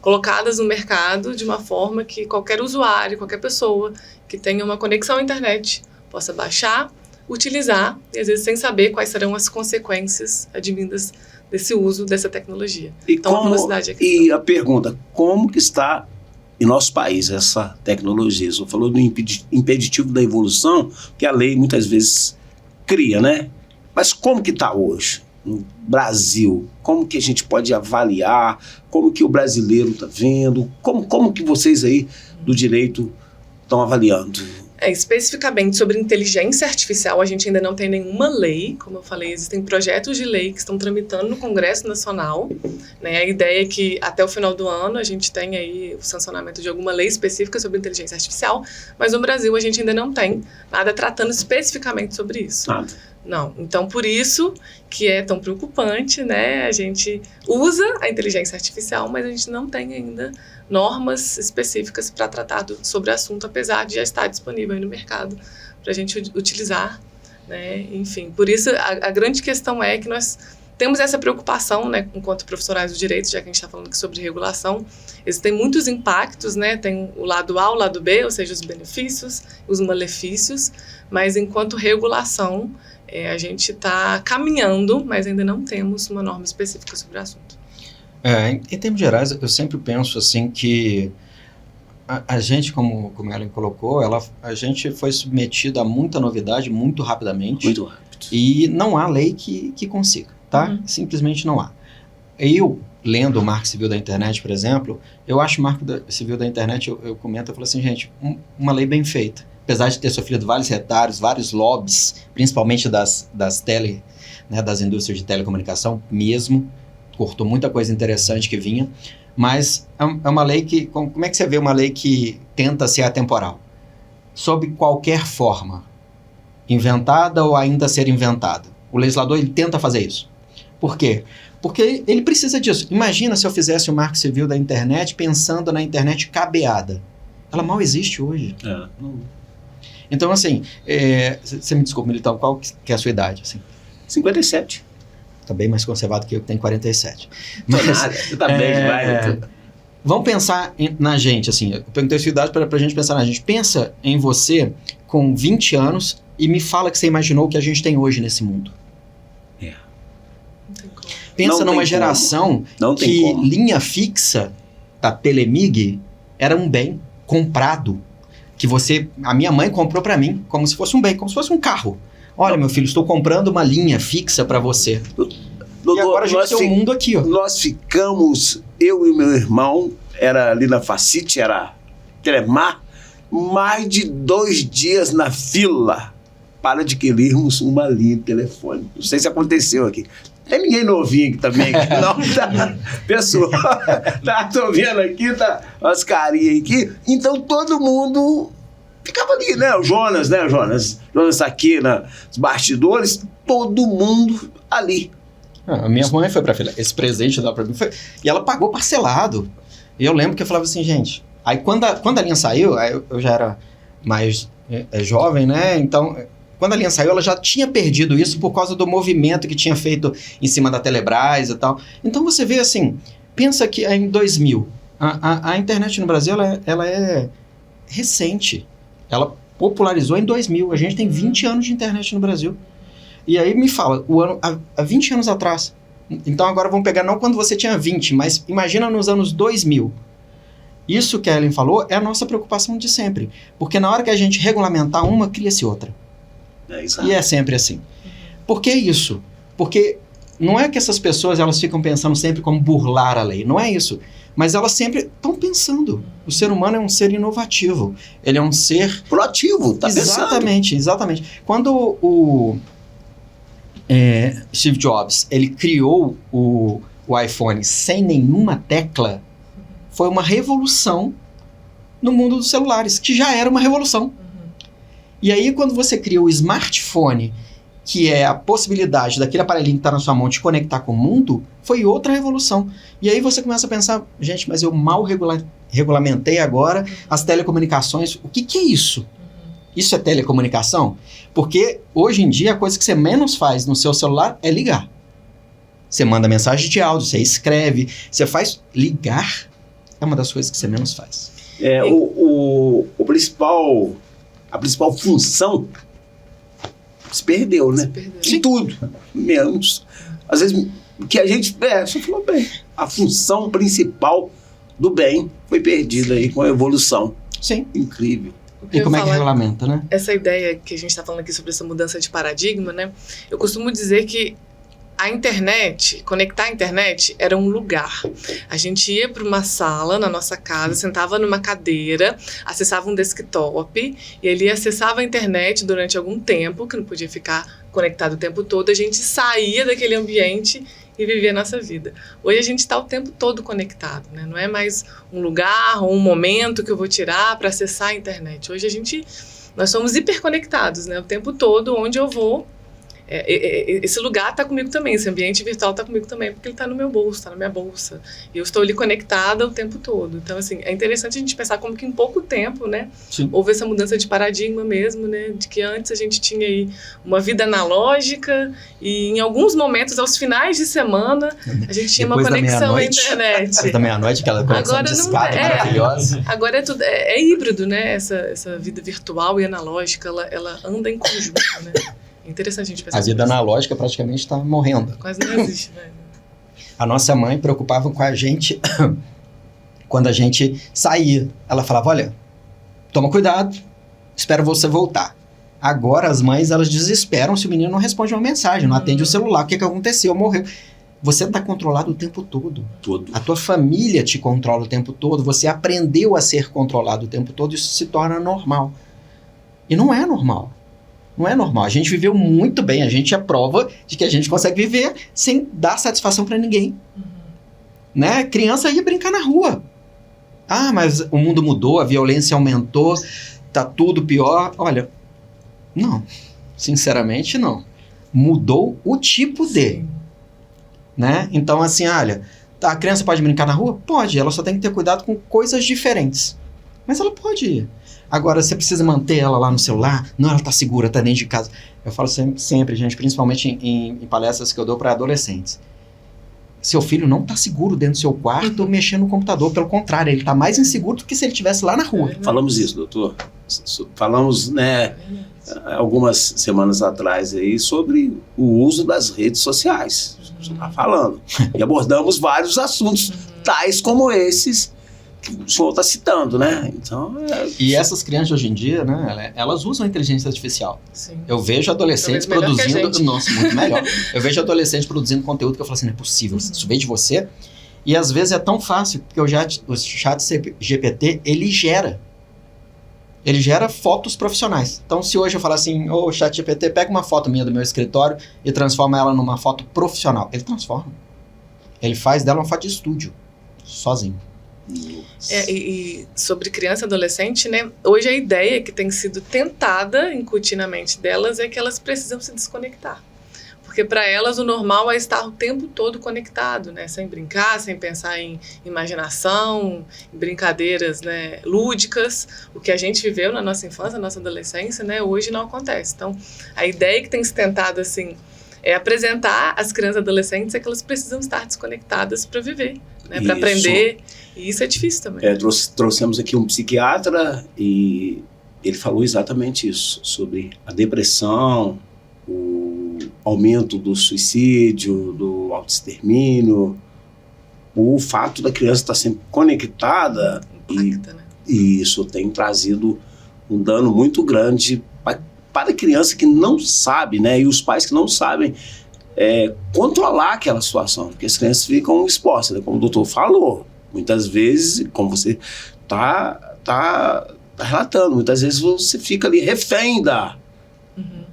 colocadas no mercado de uma forma que qualquer usuário, qualquer pessoa que tenha uma conexão à internet possa baixar, utilizar, e às vezes sem saber quais serão as consequências advindas desse uso dessa tecnologia. Então, a velocidade é a questão. E a pergunta, como que está em nosso país essa tecnologia? Você falou do impeditivo da evolução, que a lei muitas vezes cria, né? Mas como que está hoje no Brasil? Como que a gente pode avaliar? Como que o brasileiro está vendo? Como que vocês aí do direito estão avaliando? Especificamente sobre inteligência artificial, a gente ainda não tem nenhuma lei. Como eu falei, existem projetos de lei que estão tramitando no Congresso Nacional, né? A ideia é que até o final do ano a gente tenha aí o sancionamento de alguma lei específica sobre inteligência artificial, mas no Brasil a gente ainda não tem nada tratando especificamente sobre isso. Não. Então, por isso que é tão preocupante, né? A gente usa a inteligência artificial, mas a gente não tem ainda normas específicas para tratar sobre o assunto, apesar de já estar disponível aí no mercado para a gente utilizar, né? Enfim, por isso a grande questão é que nós temos essa preocupação, né, enquanto profissionais do direito, já que a gente está falando aqui sobre regulação. Existem muitos impactos, né? Tem o lado A, o lado B, ou seja, os benefícios, os malefícios, mas enquanto regulação, a gente está caminhando, mas ainda não temos uma norma específica sobre o assunto. Em termos gerais, eu sempre penso assim que a gente, como a Ellen colocou, a gente foi submetido a muita novidade muito rapidamente. Muito rápido. E não há lei que consiga, tá? Simplesmente não há. Eu, lendo o Marco Civil da Internet, por exemplo, eu acho o Marco Civil da Internet, eu comento, eu falo assim, gente, uma lei bem feita. Apesar de ter sofrido vários retardos, vários lobbies, principalmente das indústrias de telecomunicação mesmo, cortou muita coisa interessante que vinha, mas é uma lei que... Como é que você vê uma lei que tenta ser atemporal? Sob qualquer forma, inventada ou ainda ser inventada. O legislador, ele tenta fazer isso. Por quê? Porque ele precisa disso. Imagina se eu fizesse o Marco Civil da Internet pensando na internet cabeada. Ela mal existe hoje. Então, assim, você me desculpa, Militão, qual que é a sua idade? Assim? 57. Tá bem mais conservado que eu, que tenho 47. Mas, você tá bem demais. Vamos pensar na gente, assim, eu perguntei a sua idade para a gente pensar na gente. Pensa em você com 20 anos e me fala que você imaginou o que a gente tem hoje nesse mundo. Pensa numa geração que linha fixa da Telemig era um bem comprado. Que a minha mãe comprou para mim como se fosse um bem, como se fosse um carro. Olha, meu filho, estou comprando uma linha fixa para você. E agora a gente tem um mundo aqui, ó. Nós ficamos, eu e meu irmão, era ali na Facite, era Telemar, mais de 2 dias na fila para adquirirmos uma linha de telefone. Não sei se aconteceu aqui. Tem ninguém novinho aqui também, não, tá? Pessoal, tô vendo aqui, tá umas carinhas aqui. Então todo mundo ficava ali, né? O Jonas, né? Jonas aqui nos bastidores, todo mundo ali. A minha mãe foi pra filha, esse presente dela pra mim foi. E ela pagou parcelado. E eu lembro que eu falava assim, gente. Aí quando a linha saiu, aí eu já era mais jovem, né? Então, quando a linha saiu, ela já tinha perdido isso por causa do movimento que tinha feito em cima da Telebrás e tal. Então você vê assim, pensa que em 2000, a internet no Brasil ela é recente. Ela popularizou em 2000. A gente tem 20 anos de internet no Brasil. E aí me fala, há 20 anos atrás. Então agora vamos pegar não quando você tinha 20, mas imagina nos anos 2000. Isso que a Ellen falou é a nossa preocupação de sempre. Porque na hora que a gente regulamentar uma, cria-se outra. E é sempre assim. Por que isso? Porque não é que essas pessoas elas ficam pensando sempre como burlar a lei. Não é isso. Mas elas sempre estão pensando. O ser humano é um ser inovativo. Ele é um ser... proativo, tá pensando. Exatamente. Quando o Steve Jobs ele criou o iPhone sem nenhuma tecla, foi uma revolução no mundo dos celulares, que já era uma revolução. E aí, quando você cria o smartphone, que é a possibilidade daquele aparelhinho que está na sua mão te conectar com o mundo, foi outra revolução. E aí você começa a pensar, gente, mas eu mal regulamentei agora as telecomunicações. O que é isso? Isso é telecomunicação? Porque hoje em dia a coisa que você menos faz no seu celular é ligar. Você manda mensagem de áudio, você escreve, você faz... Ligar é uma das coisas que você menos faz. A principal função se perdeu, né? Em tudo. Menos. Às vezes, que a gente... você falou bem. A função principal do bem foi perdida aí com a evolução. Sim. Incrível. E como é que regulamenta, né? Essa ideia que a gente está falando aqui sobre essa mudança de paradigma, né? Eu costumo dizer que a internet, conectar a internet era um lugar. A gente ia para uma sala na nossa casa, sentava numa cadeira, acessava um desktop e ele acessava a internet durante algum tempo, que não podia ficar conectado o tempo todo. A gente saía daquele ambiente e vivia a nossa vida. Hoje a gente está o tempo todo conectado, né? Não é mais um lugar ou um momento que eu vou tirar para acessar a internet. Hoje nós somos hiperconectados, né? O tempo todo, onde eu vou, esse lugar está comigo também, esse ambiente virtual está comigo também, porque ele está no meu bolso, está na minha bolsa. E eu estou ali conectada o tempo todo. Então, assim, é interessante a gente pensar como que em pouco tempo, né, houve essa mudança de paradigma mesmo, né, de que antes a gente tinha aí uma vida analógica e em alguns momentos, aos finais de semana, a gente tinha uma conexão à internet. Depois da meia-noite, aquela conexão de escada maravilhosa. Agora é tudo, é híbrido, né, essa vida virtual e analógica, ela anda em conjunto, né. É interessante a gente pensar. A vida analógica praticamente está morrendo. Quase não existe, né? A nossa mãe preocupava com a gente quando a gente saía. Ela falava, olha, toma cuidado, espero você voltar. Agora as mães, elas desesperam se o menino não responde uma mensagem, não atende o celular, o que aconteceu, morreu. Você está controlado o tempo todo. A tua família te controla o tempo todo, você aprendeu a ser controlado o tempo todo, isso se torna normal. E não é normal. Não é normal. A gente viveu muito bem. A gente é prova de que a gente consegue viver sem dar satisfação para ninguém. Né? Criança ia brincar na rua. Ah, mas o mundo mudou, a violência aumentou, tá tudo pior. Olha, não. Sinceramente, não. Mudou o tipo de. Né? Então, assim, olha, a criança pode brincar na rua? Pode. Ela só tem que ter cuidado com coisas diferentes. Mas ela pode ir. Agora, você precisa manter ela lá no celular? Não, ela tá segura, tá dentro de casa. Eu falo sempre, gente, principalmente em palestras que eu dou para adolescentes. Seu filho não tá seguro dentro do seu quarto mexendo no computador. Pelo contrário, ele tá mais inseguro do que se ele estivesse lá na rua. Falamos isso, doutor. Falamos, né, algumas semanas atrás aí sobre o uso das redes sociais. Você tá falando. E abordamos vários assuntos, tais como esses que o senhor está citando, né? Então, E essas crianças hoje em dia, né, elas usam a inteligência artificial. Sim. Eu vejo adolescentes produzindo... Nossa, muito melhor. Eu vejo adolescentes produzindo conteúdo que eu falo assim, não é possível, isso veio de você. E às vezes é tão fácil, porque o chat GPT, ele gera. Ele gera fotos profissionais. Então, se hoje eu falar assim, ô ChatGPT, pega uma foto minha do meu escritório e transforma ela numa foto profissional. Ele transforma. Ele faz dela uma foto de estúdio, sozinho. E sobre criança e adolescente, né? Hoje a ideia que tem sido tentada incutir na mente delas é que elas precisam se desconectar. Porque para elas o normal é estar o tempo todo conectado, né? Sem brincar, sem pensar em imaginação, em brincadeiras, né, lúdicas. O que a gente viveu na nossa infância, na nossa adolescência, né, hoje não acontece. Então, a ideia que tem se tentado assim, é apresentar às crianças e adolescentes é que elas precisam estar desconectadas para viver, né, para aprender. E isso é difícil também. Trouxemos aqui um psiquiatra e ele falou exatamente isso, sobre a depressão, o aumento do suicídio, do autoextermínio, o fato da criança estar sempre conectada. Impacta, né? E isso tem trazido um dano muito grande para a criança que não sabe, né? E os pais que não sabem controlar aquela situação, porque as crianças ficam expostas, né? Como o doutor falou, muitas vezes, como você tá relatando, muitas vezes você fica ali refém da...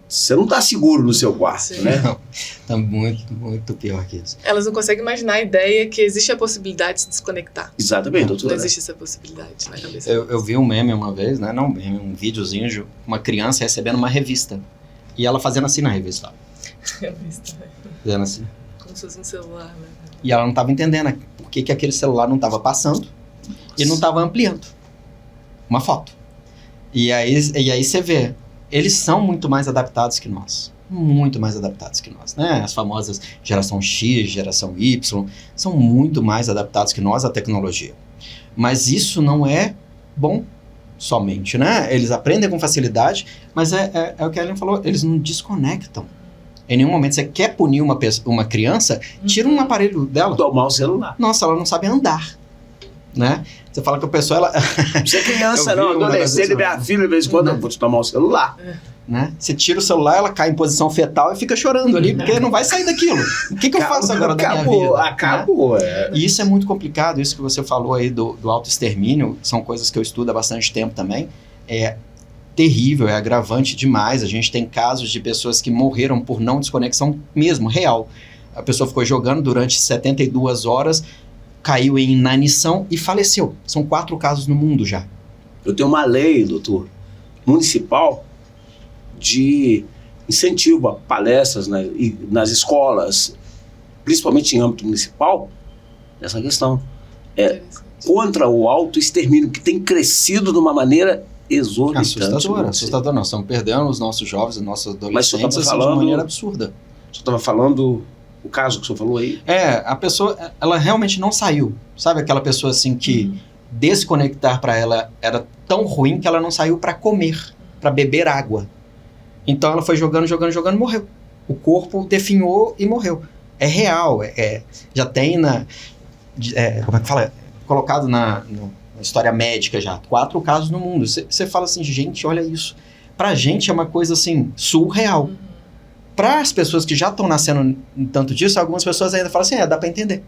Você não está seguro no seu quarto, Sim. né? Não, tá muito, muito pior que isso. Elas não conseguem imaginar a ideia que existe a possibilidade de se desconectar. Exatamente, doutora. Não existe essa possibilidade na cabeça. Eu vi um meme uma vez, né? Não um meme, um videozinho de uma criança recebendo uma revista. E ela fazendo assim na revista. Fazendo assim. Como se fosse um celular, né? E ela não estava entendendo por que aquele celular não estava passando e não estava ampliando uma foto. E aí você vê, eles são muito mais adaptados que nós. Muito mais adaptados que nós, né? As famosas geração X, geração Y, são muito mais adaptados que nós à tecnologia. Mas isso não é bom somente, né? Eles aprendem com facilidade, mas é o que a Ellen falou, eles não desconectam. Em nenhum momento você quer punir uma criança, tira um aparelho dela. Tomar o celular. Nossa, ela não sabe andar, né? Você fala que a pessoa, ela... Você é criança, não, adolescente, minha filha, de vez em quando, eu vou te tomar o celular. Né? Você tira o celular, ela cai em posição fetal e fica chorando ali, porque não vai sair daquilo. O que eu faço agora da minha vida? Acabou. Né? E isso é muito complicado, isso que você falou aí do autoextermínio, são coisas que eu estudo há bastante tempo também. É terrível, é agravante demais. A gente tem casos de pessoas que morreram por não desconexão mesmo, real. A pessoa ficou jogando durante 72 horas, caiu em inanição e faleceu. São 4 casos no mundo já. Eu tenho uma lei, doutor, municipal de incentivo a palestras nas escolas, principalmente em âmbito municipal, essa questão. Contra o autoextermínio, que tem crescido de uma maneira exorbitante. Assustador. Nós estamos perdendo os nossos jovens, os nossos adolescentes de uma maneira absurda. Você estava falando o caso que o senhor falou aí? A pessoa, ela realmente não saiu. Sabe aquela pessoa assim que desconectar para ela era tão ruim que ela não saiu para comer, para beber água. Então ela foi jogando, e morreu. O corpo definhou e morreu. É real, já tem como é que fala? Colocado na história médica já. 4 casos no mundo. Você fala assim, gente, olha isso. Pra gente é uma coisa assim, surreal. Para as pessoas que já estão nascendo tanto disso, algumas pessoas ainda falam assim, dá para entender.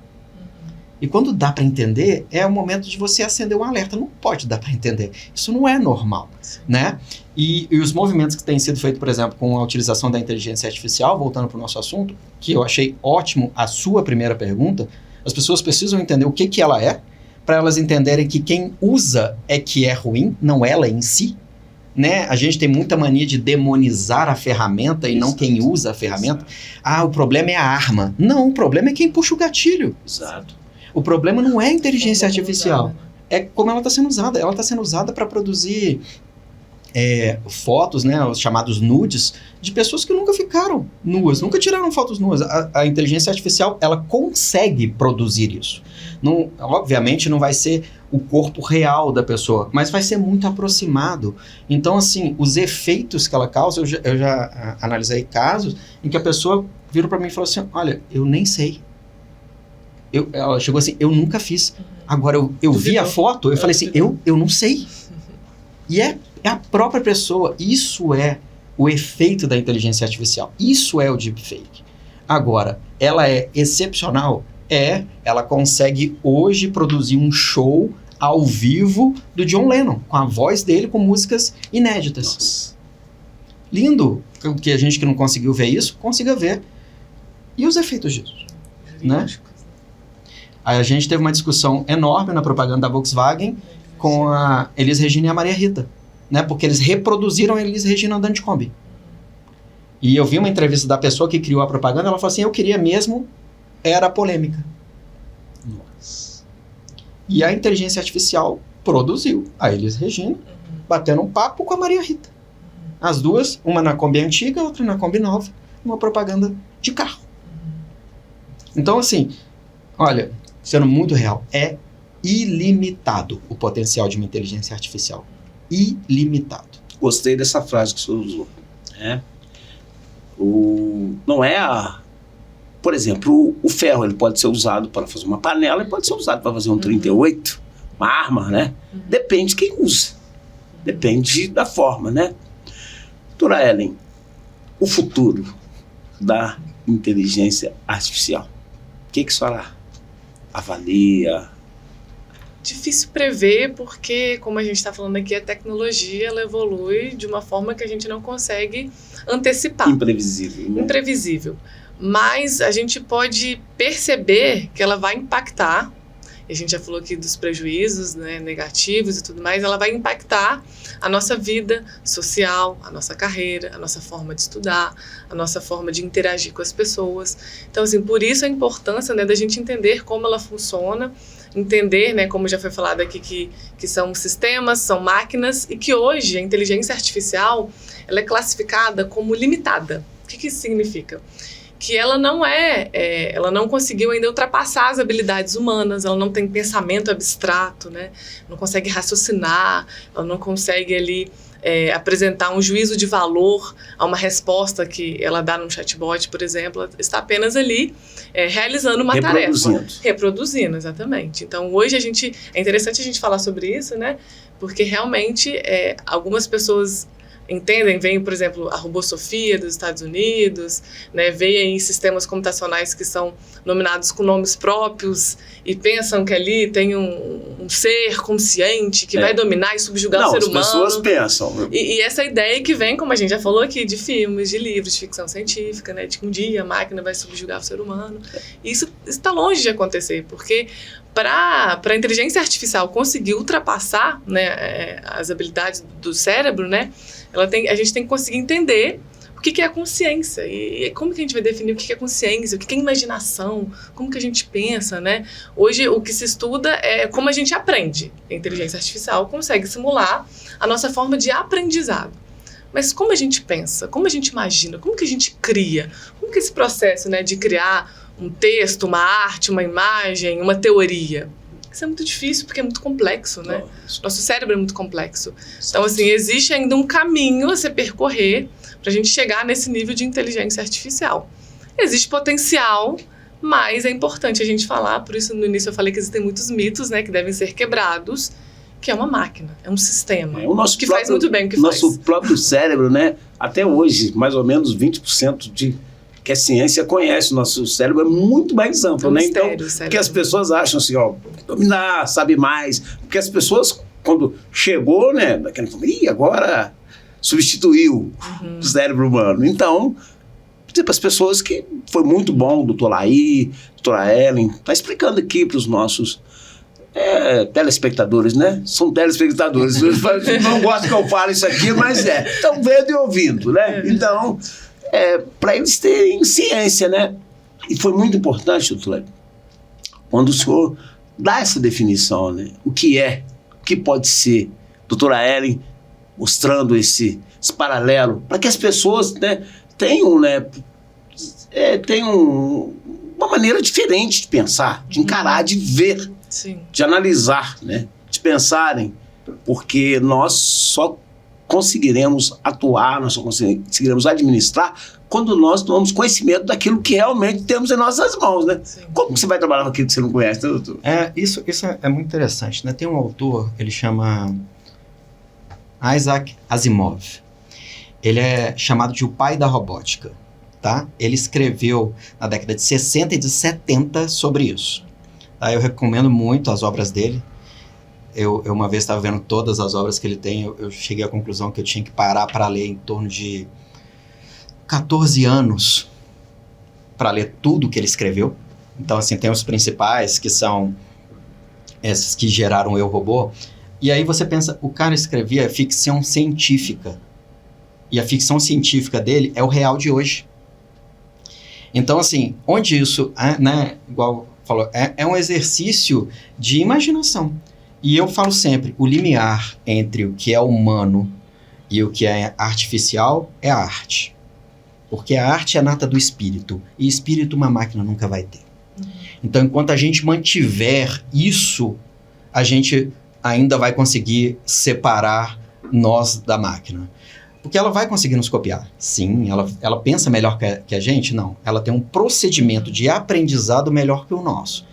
E quando dá para entender, é o momento de você acender um alerta. Não pode dar para entender. Isso não é normal, né? E os movimentos que têm sido feitos, por exemplo, com a utilização da inteligência artificial, voltando para o nosso assunto, que eu achei ótimo a sua primeira pergunta, as pessoas precisam entender o que ela é, para elas entenderem que quem usa é que é ruim, não ela em si. Né? A gente tem muita mania de demonizar a ferramenta e não quem usa a ferramenta. O problema é a arma. Não, o problema é quem puxa o gatilho. Exato. O problema não é a inteligência artificial. É como ela está sendo usada. Ela está sendo usada para produzir fotos, né, os chamados nudes, de pessoas que nunca ficaram nuas, nunca tiraram fotos nuas. A inteligência artificial, ela consegue produzir isso. Não, obviamente não vai ser o corpo real da pessoa, mas vai ser muito aproximado. Então, assim, os efeitos que ela causa, eu já analisei casos em que a pessoa virou para mim e falou assim, olha, eu nem sei. Ela chegou assim, eu nunca fiz. Agora, eu vi a foto, eu falei assim, eu não sei. E é a própria pessoa. Isso é o efeito da inteligência artificial. Isso é o deepfake. Agora, ela é excepcional? Ela consegue hoje produzir um show ao vivo do John Lennon, com a voz dele, com músicas inéditas. Nossa. Lindo que a gente que não conseguiu ver isso, consiga ver. E os efeitos disso, né? Aí a gente teve uma discussão enorme na propaganda da Volkswagen com a Elis Regina e a Maria Rita, né? Porque eles reproduziram a Elis Regina andando de Kombi. E eu vi uma entrevista da pessoa que criou a propaganda, ela falou assim, eu queria mesmo, era a polêmica. Nossa. E a inteligência artificial produziu a Elis Regina, batendo um papo com a Maria Rita. As duas, uma na Kombi antiga, outra na Kombi nova, uma propaganda de carro. Então, assim, olha, sendo muito real, é ilimitado o potencial de uma inteligência artificial. Ilimitado. Gostei dessa frase que o senhor usou. Né? Não é a... Por exemplo, o ferro ele pode ser usado para fazer uma panela e pode ser usado para fazer um 38, uma arma, né? Depende de quem usa. Depende da forma, né? Doutora Ellen, o futuro da inteligência artificial. O que a senhora avalia? Difícil prever, porque, como a gente está falando aqui, a tecnologia ela evolui de uma forma que a gente não consegue antecipar. Imprevisível. Né? Imprevisível. Mas a gente pode perceber que ela vai impactar, a gente já falou aqui dos prejuízos, né, negativos e tudo mais, ela vai impactar a nossa vida social, a nossa carreira, a nossa forma de estudar, a nossa forma de interagir com as pessoas. Então, assim, por isso a importância, né, da gente entender como ela funciona, entender, né, como já foi falado aqui, que são sistemas, são máquinas, e que hoje a inteligência artificial ela é classificada como limitada. O que isso significa? Que ela ela não conseguiu ainda ultrapassar as habilidades humanas, ela não tem pensamento abstrato, né? Não consegue raciocinar, ela não consegue ali apresentar um juízo de valor a uma resposta que ela dá num chatbot, por exemplo. Ela está apenas ali realizando uma tarefa. Reproduzindo, exatamente. Então, hoje é interessante a gente falar sobre isso, né? Porque realmente algumas pessoas entendem, veem, por exemplo, a RoboSofia dos Estados Unidos, né, veem sistemas computacionais que são nominados com nomes próprios e pensam que ali tem um ser consciente que vai dominar e subjugar o ser humano. As pessoas pensam. E essa ideia que vem, como a gente já falou aqui, de filmes, de livros, de ficção científica, né, de que um dia a máquina vai subjugar o ser humano. E isso está longe de acontecer, porque para a inteligência artificial conseguir ultrapassar, né, as habilidades do cérebro, né, a gente tem que conseguir entender o que é a consciência e como que a gente vai definir o que é consciência, o que é imaginação, como que a gente pensa, né? Hoje o que se estuda é como a gente aprende. A inteligência artificial consegue simular a nossa forma de aprendizado. Mas como a gente pensa, como a gente imagina, como que a gente cria, como que esse processo, né, de criar um texto, uma arte, uma imagem, uma teoria? Isso é muito difícil porque é muito complexo, né? Nosso cérebro é muito complexo. Então, assim, existe ainda um caminho a se percorrer para a gente chegar nesse nível de inteligência artificial. Existe potencial, mas é importante a gente falar, por isso no início eu falei que existem muitos mitos, né, que devem ser quebrados, que é uma máquina, é um sistema, o nosso que próprio, faz muito bem o que faz. Nosso próprio cérebro, né, até hoje, mais ou menos 20% que a ciência conhece, o nosso cérebro é muito mais amplo, né? Então, que as pessoas acham assim, dominar, sabe mais, porque as pessoas, quando chegou, né, daquela família, agora substituiu o cérebro humano. Então, para as pessoas que foi muito bom, o doutor Laí, doutora Ellen, está explicando aqui para os nossos telespectadores, né? São telespectadores. Não gosto que eu fale isso aqui, mas estão vendo e ouvindo, né? Então, para eles terem ciência, né? E foi muito importante, doutor, quando o senhor dá essa definição, né? O que pode ser, doutora Ellen, mostrando esse paralelo, para que as pessoas, né, tenham, né, uma maneira diferente de pensar, de encarar, de ver, Sim. de analisar, né, de pensarem, porque nós só conseguiremos atuar, nós só conseguiremos administrar quando nós tomamos conhecimento daquilo que realmente temos em nossas mãos, né? Sim. Como que você vai trabalhar com aquilo que você não conhece, né, doutor? Isso é muito interessante, né? Tem um autor, ele chama Isaac Asimov. Ele é chamado de o pai da robótica, tá? Ele escreveu na década de 60 e de 70 sobre isso. Tá? Eu recomendo muito as obras dele. eu uma vez estava vendo todas as obras que ele tem, eu cheguei à conclusão que eu tinha que parar para ler em torno de 14 anos para ler tudo que ele escreveu. Então, assim, tem os principais, que são esses que geraram o Eu, Robô. E aí você pensa, o cara escrevia ficção científica. E a ficção científica dele é o real de hoje. Então, assim, onde isso, né, igual falou, é um exercício de imaginação. E eu falo sempre, o limiar entre o que é humano e o que é artificial é a arte. Porque a arte é nata do espírito. E espírito uma máquina nunca vai ter. Então, enquanto a gente mantiver isso, a gente ainda vai conseguir separar nós da máquina. Porque ela vai conseguir nos copiar. Sim, ela pensa melhor que a gente? Não. Ela tem um procedimento de aprendizado melhor que o nosso.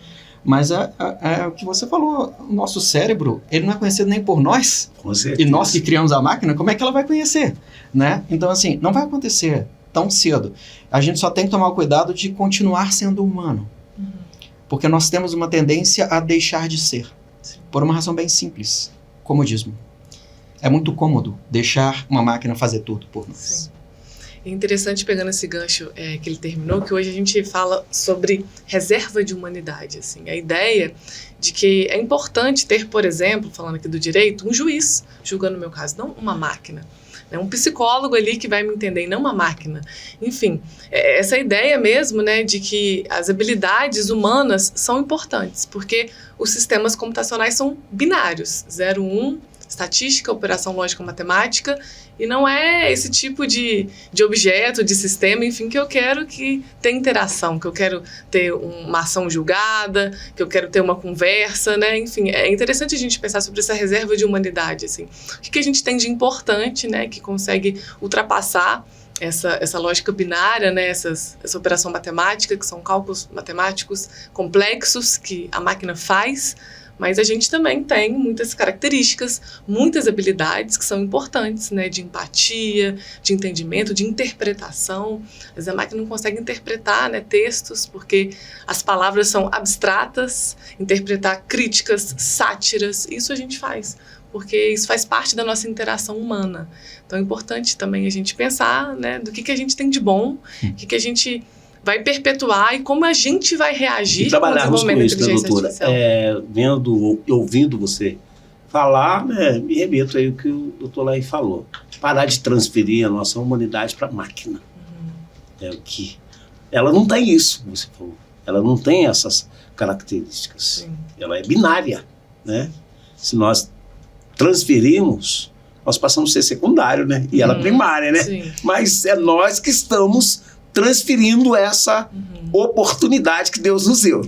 Mas é o que você falou, o nosso cérebro, ele não é conhecido nem por nós. Com certeza. E nós que criamos a máquina, como é que ela vai conhecer? Né? Então, assim, não vai acontecer tão cedo. A gente só tem que tomar o cuidado de continuar sendo humano. Porque nós temos uma tendência a deixar de ser. Sim. Por uma razão bem simples. Comodismo. É muito cômodo deixar uma máquina fazer tudo por nós. Sim. É interessante, pegando esse gancho que ele terminou, que hoje a gente fala sobre reserva de humanidade. Assim, a ideia de que é importante ter, por exemplo, falando aqui do direito, um juiz julgando o meu caso, não uma máquina. Um psicólogo ali que vai me entender, e não uma máquina. Enfim, essa ideia mesmo, né, de que as habilidades humanas são importantes, porque os sistemas computacionais são binários, 0, 1, estatística, operação lógica matemática, e não é esse tipo de objeto, de sistema, enfim, que eu quero que tenha interação, que eu quero ter uma ação julgada, que eu quero ter uma conversa, né? Enfim, é interessante a gente pensar sobre essa reserva de humanidade, assim. O que a gente tem de importante, né, que consegue ultrapassar essa lógica binária, né, essa operação matemática, que são cálculos matemáticos complexos que a máquina faz, mas a gente também tem muitas características, muitas habilidades que são importantes, né? De empatia, de entendimento, de interpretação. Mas a máquina não consegue interpretar, né, textos, porque as palavras são abstratas, interpretar críticas, sátiras, isso a gente faz, porque isso faz parte da nossa interação humana. Então é importante também a gente pensar, né, do que a gente tem de bom, o que a gente vai perpetuar e como a gente vai reagir com o desenvolvimento da inteligência artificial. Ouvindo você falar, né, me remeto aí o que o doutor Laí falou. Parar de transferir a nossa humanidade para a máquina. É o que... Ela não tem isso, você falou. Ela não tem essas características. Sim. Ela é binária, né? Se nós transferirmos, nós passamos a ser secundário, né? E ela primária, né? Sim. Mas é nós que estamos transferindo essa oportunidade que Deus nos deu.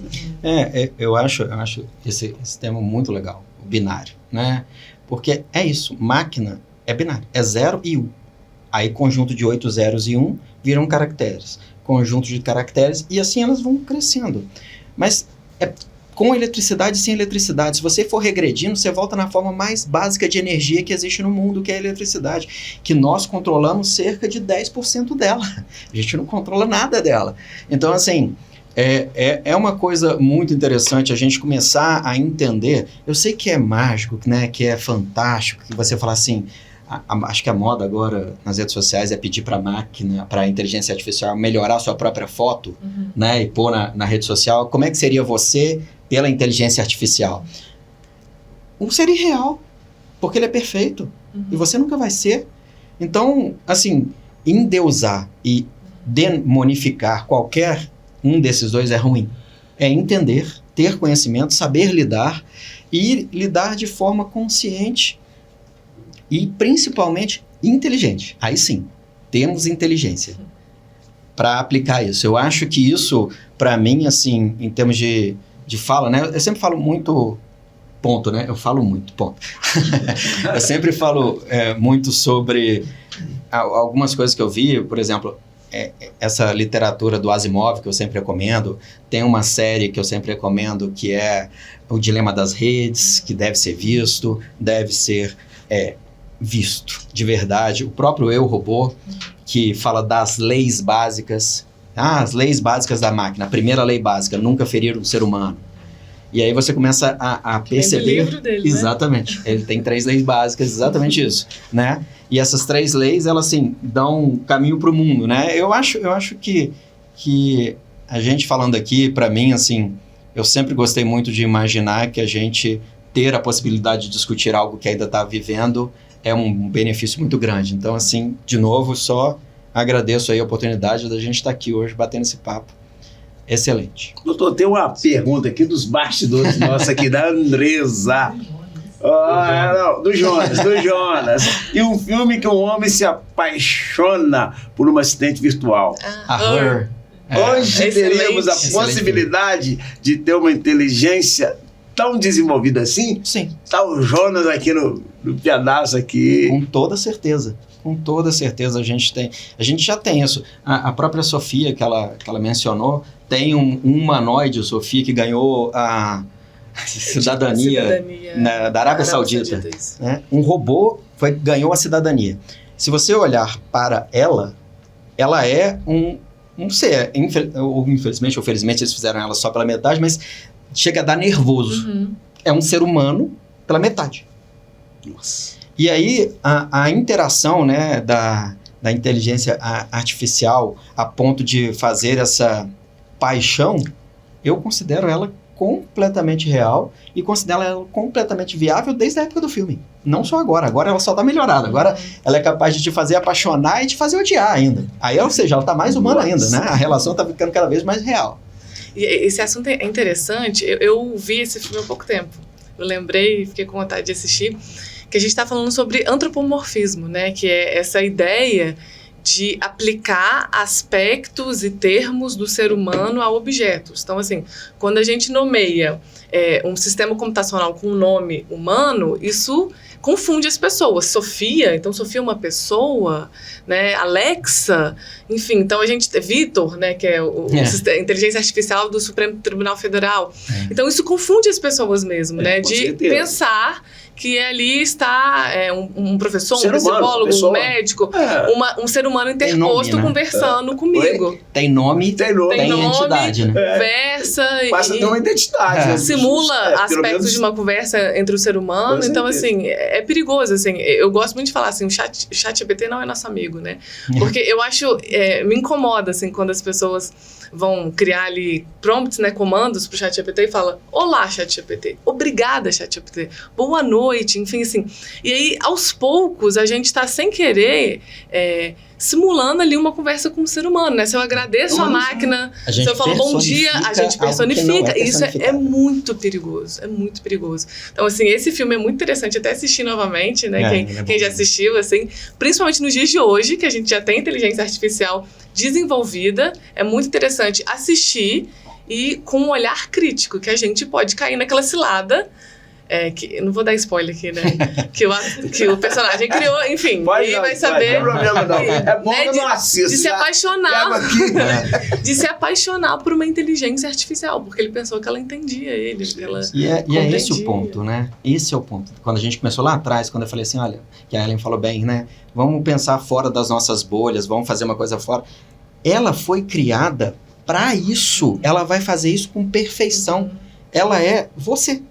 Eu acho esse tema muito legal, o binário, né? Porque é isso, máquina é binário, é 0 e 1. Aí conjunto de 8 zeros e 1 viram caracteres. Conjunto de caracteres e assim elas vão crescendo. Mas é com eletricidade e sem eletricidade. Se você for regredindo, você volta na forma mais básica de energia que existe no mundo, que é a eletricidade, que nós controlamos cerca de 10% dela. A gente não controla nada dela. Então, assim, é uma coisa muito interessante a gente começar a entender. Eu sei que é mágico, né, que é fantástico, que você fala assim, acho que a moda agora nas redes sociais é pedir para a máquina, para a inteligência artificial melhorar a sua própria foto, né, e pôr na rede social. Como é que seria você pela inteligência artificial? Um ser irreal, porque ele é perfeito, e você nunca vai ser. Então, assim, endeusar e demonificar qualquer um desses dois é ruim. É entender, ter conhecimento, saber lidar e lidar de forma consciente e principalmente inteligente. Aí sim, temos inteligência para aplicar isso. Eu acho que isso, para mim, assim, em termos de fala, né? Eu sempre falo muito, ponto, né? Eu falo muito, ponto. Eu sempre falo muito sobre algumas coisas que eu vi, por exemplo, essa literatura do Asimov, que eu sempre recomendo. Tem uma série que eu sempre recomendo, que é O Dilema das Redes, que deve ser visto, visto de verdade. O próprio Eu, Robô, que fala das leis básicas. As leis básicas da máquina. A primeira lei básica, nunca ferir um ser humano. E aí você começa a perceber... Tem o livro dele, exatamente. Ele tem 3 leis básicas, exatamente isso, né? E essas 3 leis, elas, assim, dão caminho para o mundo, né? Eu acho que a gente falando aqui, para mim, assim, eu sempre gostei muito de imaginar que a gente ter a possibilidade de discutir algo que ainda está vivendo é um benefício muito grande. Então, assim, de novo, só agradeço aí a oportunidade da gente estar aqui hoje batendo esse papo. Excelente. Doutor, tem uma pergunta aqui dos bastidores nossos aqui, da Andresa. Não, do Jonas. E um filme que um homem se apaixona por uma assistente virtual. Her. Hoje teríamos a possibilidade de ter uma inteligência tão desenvolvida assim? Sim. Tá o Jonas aqui no pedaço aqui. Com toda certeza. Com toda certeza a gente já tem isso. A própria Sofia, que ela mencionou, tem um humanoide, Sofia, que ganhou a cidadania da Arábia Saudita. Né? Um robô ganhou a cidadania. Se você olhar para ela é um ser. Infelizmente ou felizmente eles fizeram ela só pela metade, mas chega a dar nervoso. Uhum. É um ser humano pela metade. Nossa. E aí, a interação, né, da inteligência artificial a ponto de fazer essa paixão, eu considero ela completamente real e considero ela completamente viável desde a época do filme. Não só agora. Agora ela só está melhorada. Agora ela é capaz de te fazer apaixonar e te fazer odiar ainda. Aí, ou seja, ela está mais humana ainda, né? A relação está ficando cada vez mais real. E esse assunto é interessante. Eu vi esse filme há pouco tempo. Eu lembrei e fiquei com vontade de assistir. Que a gente está falando sobre antropomorfismo, né? Que é essa ideia de aplicar aspectos e termos do ser humano a objetos. Então, assim, quando a gente nomeia um sistema computacional com um nome humano, isso confunde as pessoas. Sofia, então Sofia é uma pessoa, né? Alexa, enfim, então a gente... Vitor, né? Que é a inteligência artificial do Supremo Tribunal Federal. Então, isso confunde as pessoas mesmo, né? De certeza. Pensar que ali está um professor, um psicólogo, um médico, um ser humano interposto nome, né? Conversando comigo. Tem nome, tem identidade, né? Conversa passa a ter uma identidade. Simula aspectos de uma conversa entre o ser humano. Então, assim, é perigoso. Assim, eu gosto muito de falar assim, o chat GPT não é nosso amigo, né? Porque eu acho, me incomoda, assim, quando as pessoas vão criar ali prompts, né, comandos pro ChatGPT e fala: olá, ChatGPT, obrigada, ChatGPT, boa noite, enfim, assim. E aí, aos poucos, a gente tá sem querer simulando ali uma conversa com um ser humano, né? Se eu agradeço a máquina, se eu falo bom dia, a gente personifica. Isso é muito perigoso, é muito perigoso. Então, assim, esse filme é muito interessante até assistir novamente, né? Quem já assistiu, assim, principalmente nos dias de hoje, que a gente já tem inteligência artificial desenvolvida, é muito interessante assistir e com um olhar crítico, que a gente pode cair naquela cilada. Que, não vou dar spoiler aqui, né? que o personagem criou, enfim, aí vai saber. Não tem problema, não. É bom, né, que eu não assisto. De se apaixonar. De se apaixonar por uma inteligência artificial, porque ele pensou que ela entendia ele. E é esse o ponto, né? Esse é o ponto. Quando a gente começou lá atrás, quando eu falei assim, olha, que a Ellen falou bem, né? Vamos pensar fora das nossas bolhas, vamos fazer uma coisa fora. Ela foi criada para isso. Ela vai fazer isso com perfeição. Ela é você.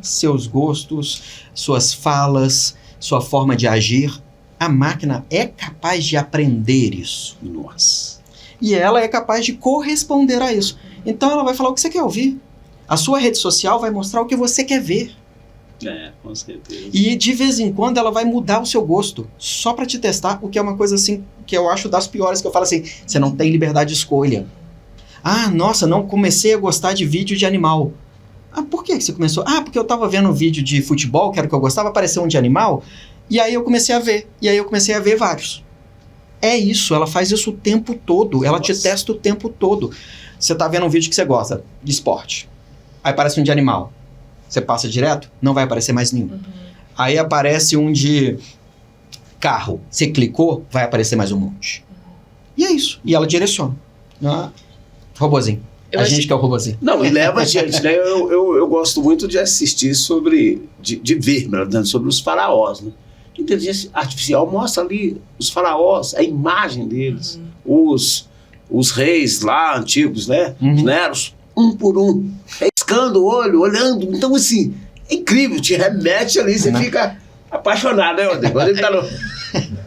Seus gostos, suas falas, sua forma de agir. A máquina é capaz de aprender isso. Nossa. E ela é capaz de corresponder a isso. Então ela vai falar o que você quer ouvir. A sua rede social vai mostrar o que você quer ver. Com certeza. E de vez em quando ela vai mudar o seu gosto, só para te testar, o que é uma coisa assim, que eu acho das piores, que eu falo assim, você não tem liberdade de escolha. Ah, nossa, não comecei a gostar de vídeo de animal. Ah, por que você começou? Ah, porque eu tava vendo um vídeo de futebol, que era o que eu gostava, apareceu um de animal, e aí eu comecei a ver. E aí eu comecei a ver vários. É isso, ela faz isso o tempo todo, ela te testa o tempo todo. Você tá vendo um vídeo que você gosta, de esporte, aí aparece um de animal. Você passa direto, não vai aparecer mais nenhum. Aí aparece um de carro, você clicou, vai aparecer mais um monte. E é isso, e ela direciona. Robozinho. A gente que é o robozinho. Não, e leva a gente, né? Eu gosto muito de assistir de ver, sobre os faraós, né? A inteligência artificial mostra ali os faraós, a imagem deles, os reis lá antigos, né? Os neros, um por um. É piscando o olho, olhando. Então, assim, é incrível, te remete ali, você fica apaixonado, né, Rodrigo? Rodrigo tá no...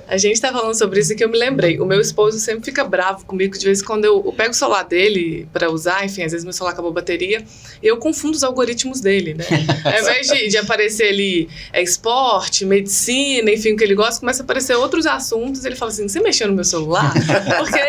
A gente tá falando sobre isso que eu me lembrei. O meu esposo sempre fica bravo comigo, de vez em quando eu pego o celular dele pra usar, enfim, às vezes meu celular acabou a bateria, eu confundo os algoritmos dele, né? Ao invés de aparecer ali esporte, medicina, enfim, o que ele gosta, começa a aparecer outros assuntos, ele fala assim, você mexeu no meu celular? Porque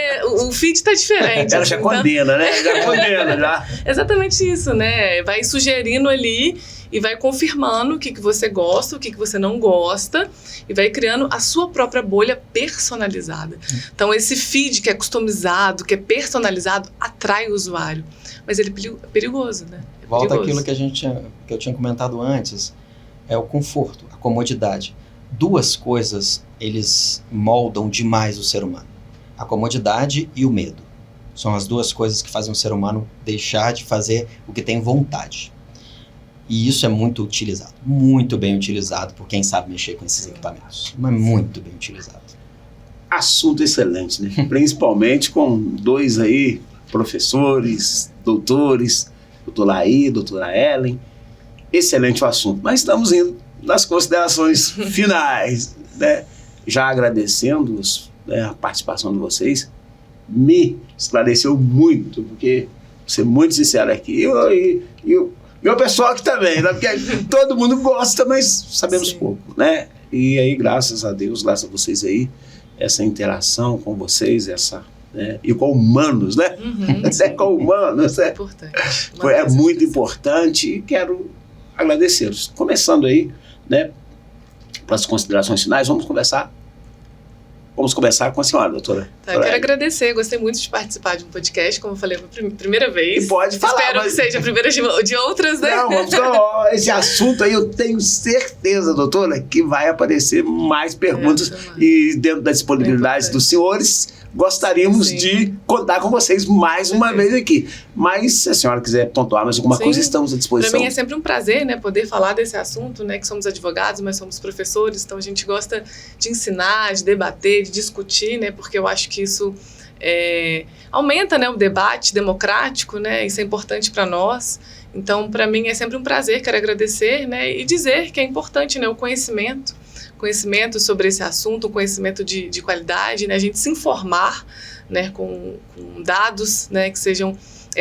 o feed tá diferente. Ela já condena, né? Já condena, já. Exatamente isso, né? Vai sugerindo ali e vai confirmando o que você gosta, o que você não gosta, e vai criando a sua própria bolha personalizada. Então, esse feed que é customizado, que é personalizado, atrai o usuário. Mas ele é perigoso, né? Volta àquilo que eu tinha comentado antes, é o conforto, a comodidade. Duas coisas, eles moldam demais o ser humano. A comodidade e o medo. São as duas coisas que fazem o ser humano deixar de fazer o que tem vontade. E isso é muito utilizado, muito bem utilizado por quem sabe mexer com esses equipamentos. Mas muito bem utilizado. Assunto excelente, né? Principalmente com dois aí, professores, doutores, doutor Laí, doutora Ellen. Excelente o assunto. Mas estamos indo nas considerações finais, né? Já agradecendo a participação de vocês. Me esclareceu muito, porque, vou ser muito sincero aqui, eu meu pessoal aqui também, né? Porque todo mundo gosta, mas sabemos Sim. pouco, né? E aí, graças a Deus, graças a vocês aí, essa interação com vocês, né? E com humanos, né? Com humanos, né? É importante. É muito importante e quero agradecê-los. Começando aí, né? Para as considerações finais, vamos começar com a senhora, doutora. Tá, eu quero agradecer, gostei muito de participar de um podcast, como eu falei, pela primeira vez. E pode falar. Espero que seja a primeira de outras, né? Não, esse assunto aí eu tenho certeza, doutora, que vai aparecer mais perguntas e dentro da disponibilidade dos senhores, gostaríamos de contar com vocês mais uma vez aqui. Mas se a senhora quiser pontuar mais alguma coisa, estamos à disposição. Para mim é sempre um prazer, né, poder falar desse assunto, né, que somos advogados, mas somos professores, então a gente gosta de ensinar, de debater, de discutir, né, porque eu acho que isso aumenta, né, o debate democrático, né, isso é importante para nós. Então, para mim é sempre um prazer, quero agradecer, né, e dizer que é importante, né, o conhecimento sobre esse assunto, um conhecimento de qualidade, né, a gente se informar, né, com dados, né, que sejam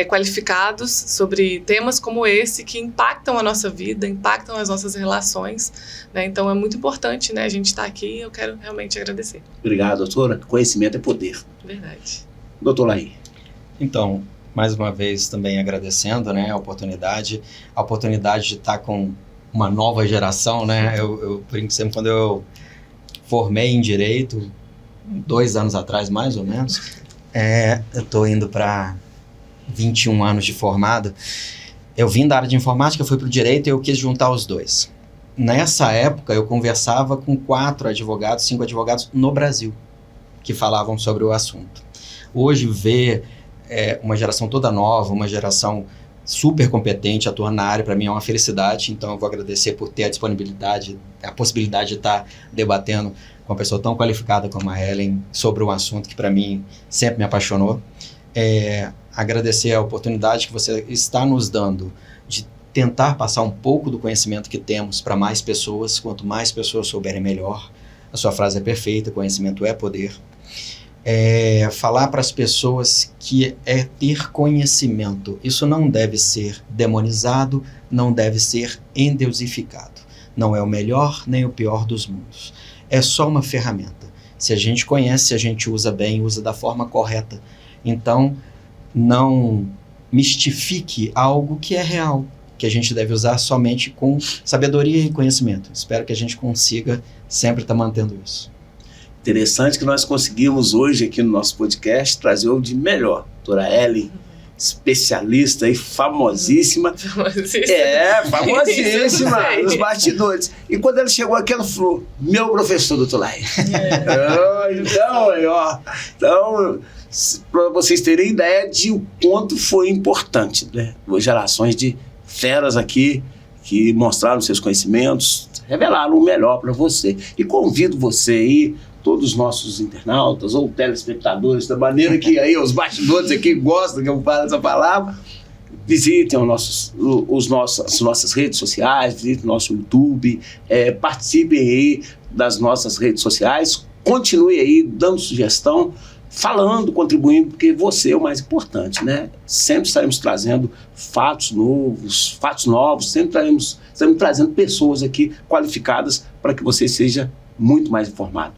qualificados sobre temas como esse que impactam a nossa vida, impactam as nossas relações, né, então é muito importante, né, a gente estar aqui e eu quero realmente agradecer. Obrigado, doutora. Conhecimento é poder. Verdade. Doutor Laí. Então, mais uma vez também agradecendo, né, a oportunidade de estar com uma nova geração, né? Eu brinco sempre, quando eu formei em Direito, 2 anos atrás, mais ou menos, eu estou indo para 21 anos de formado. Eu vim da área de informática, fui para o Direito e eu quis juntar os dois. Nessa época, eu conversava com 5 advogados no Brasil, que falavam sobre o assunto. Hoje, ver uma geração toda nova, uma geração super competente, atuando na área, para mim é uma felicidade, então eu vou agradecer por ter a disponibilidade, a possibilidade de estar debatendo com uma pessoa tão qualificada como a Ellen sobre um assunto que para mim sempre me apaixonou. Agradecer a oportunidade que você está nos dando de tentar passar um pouco do conhecimento que temos para mais pessoas, quanto mais pessoas souberem melhor. A sua frase é perfeita, conhecimento é poder. Falar para as pessoas que é ter conhecimento. Isso não deve ser demonizado, não deve ser endeusificado. Não é o melhor nem o pior dos mundos. É só uma ferramenta. Se a gente conhece, se a gente usa bem, usa da forma correta. Então, não mistifique algo que é real, que a gente deve usar somente com sabedoria e conhecimento. Espero que a gente consiga sempre estar mantendo isso. Interessante que nós conseguimos hoje aqui no nosso podcast trazer o de melhor. Doutora Ellen, especialista e famosíssima. Famosíssima nos bastidores. E quando ela chegou aqui, ela falou, meu professor, doutor Laí. Então, para vocês terem ideia de o quanto foi importante, né? 2 gerações de feras aqui que mostraram seus conhecimentos, revelaram o melhor para você. E convido você aí, todos os nossos internautas ou telespectadores, da maneira que aí os bastidores aqui gostam que eu falo essa palavra, visitem as nossas redes sociais, visitem o nosso YouTube, participem aí das nossas redes sociais, continue aí dando sugestão, falando, contribuindo, porque você é o mais importante, né? Sempre estaremos trazendo fatos novos, sempre estaremos trazendo pessoas aqui qualificadas para que você seja muito mais informado.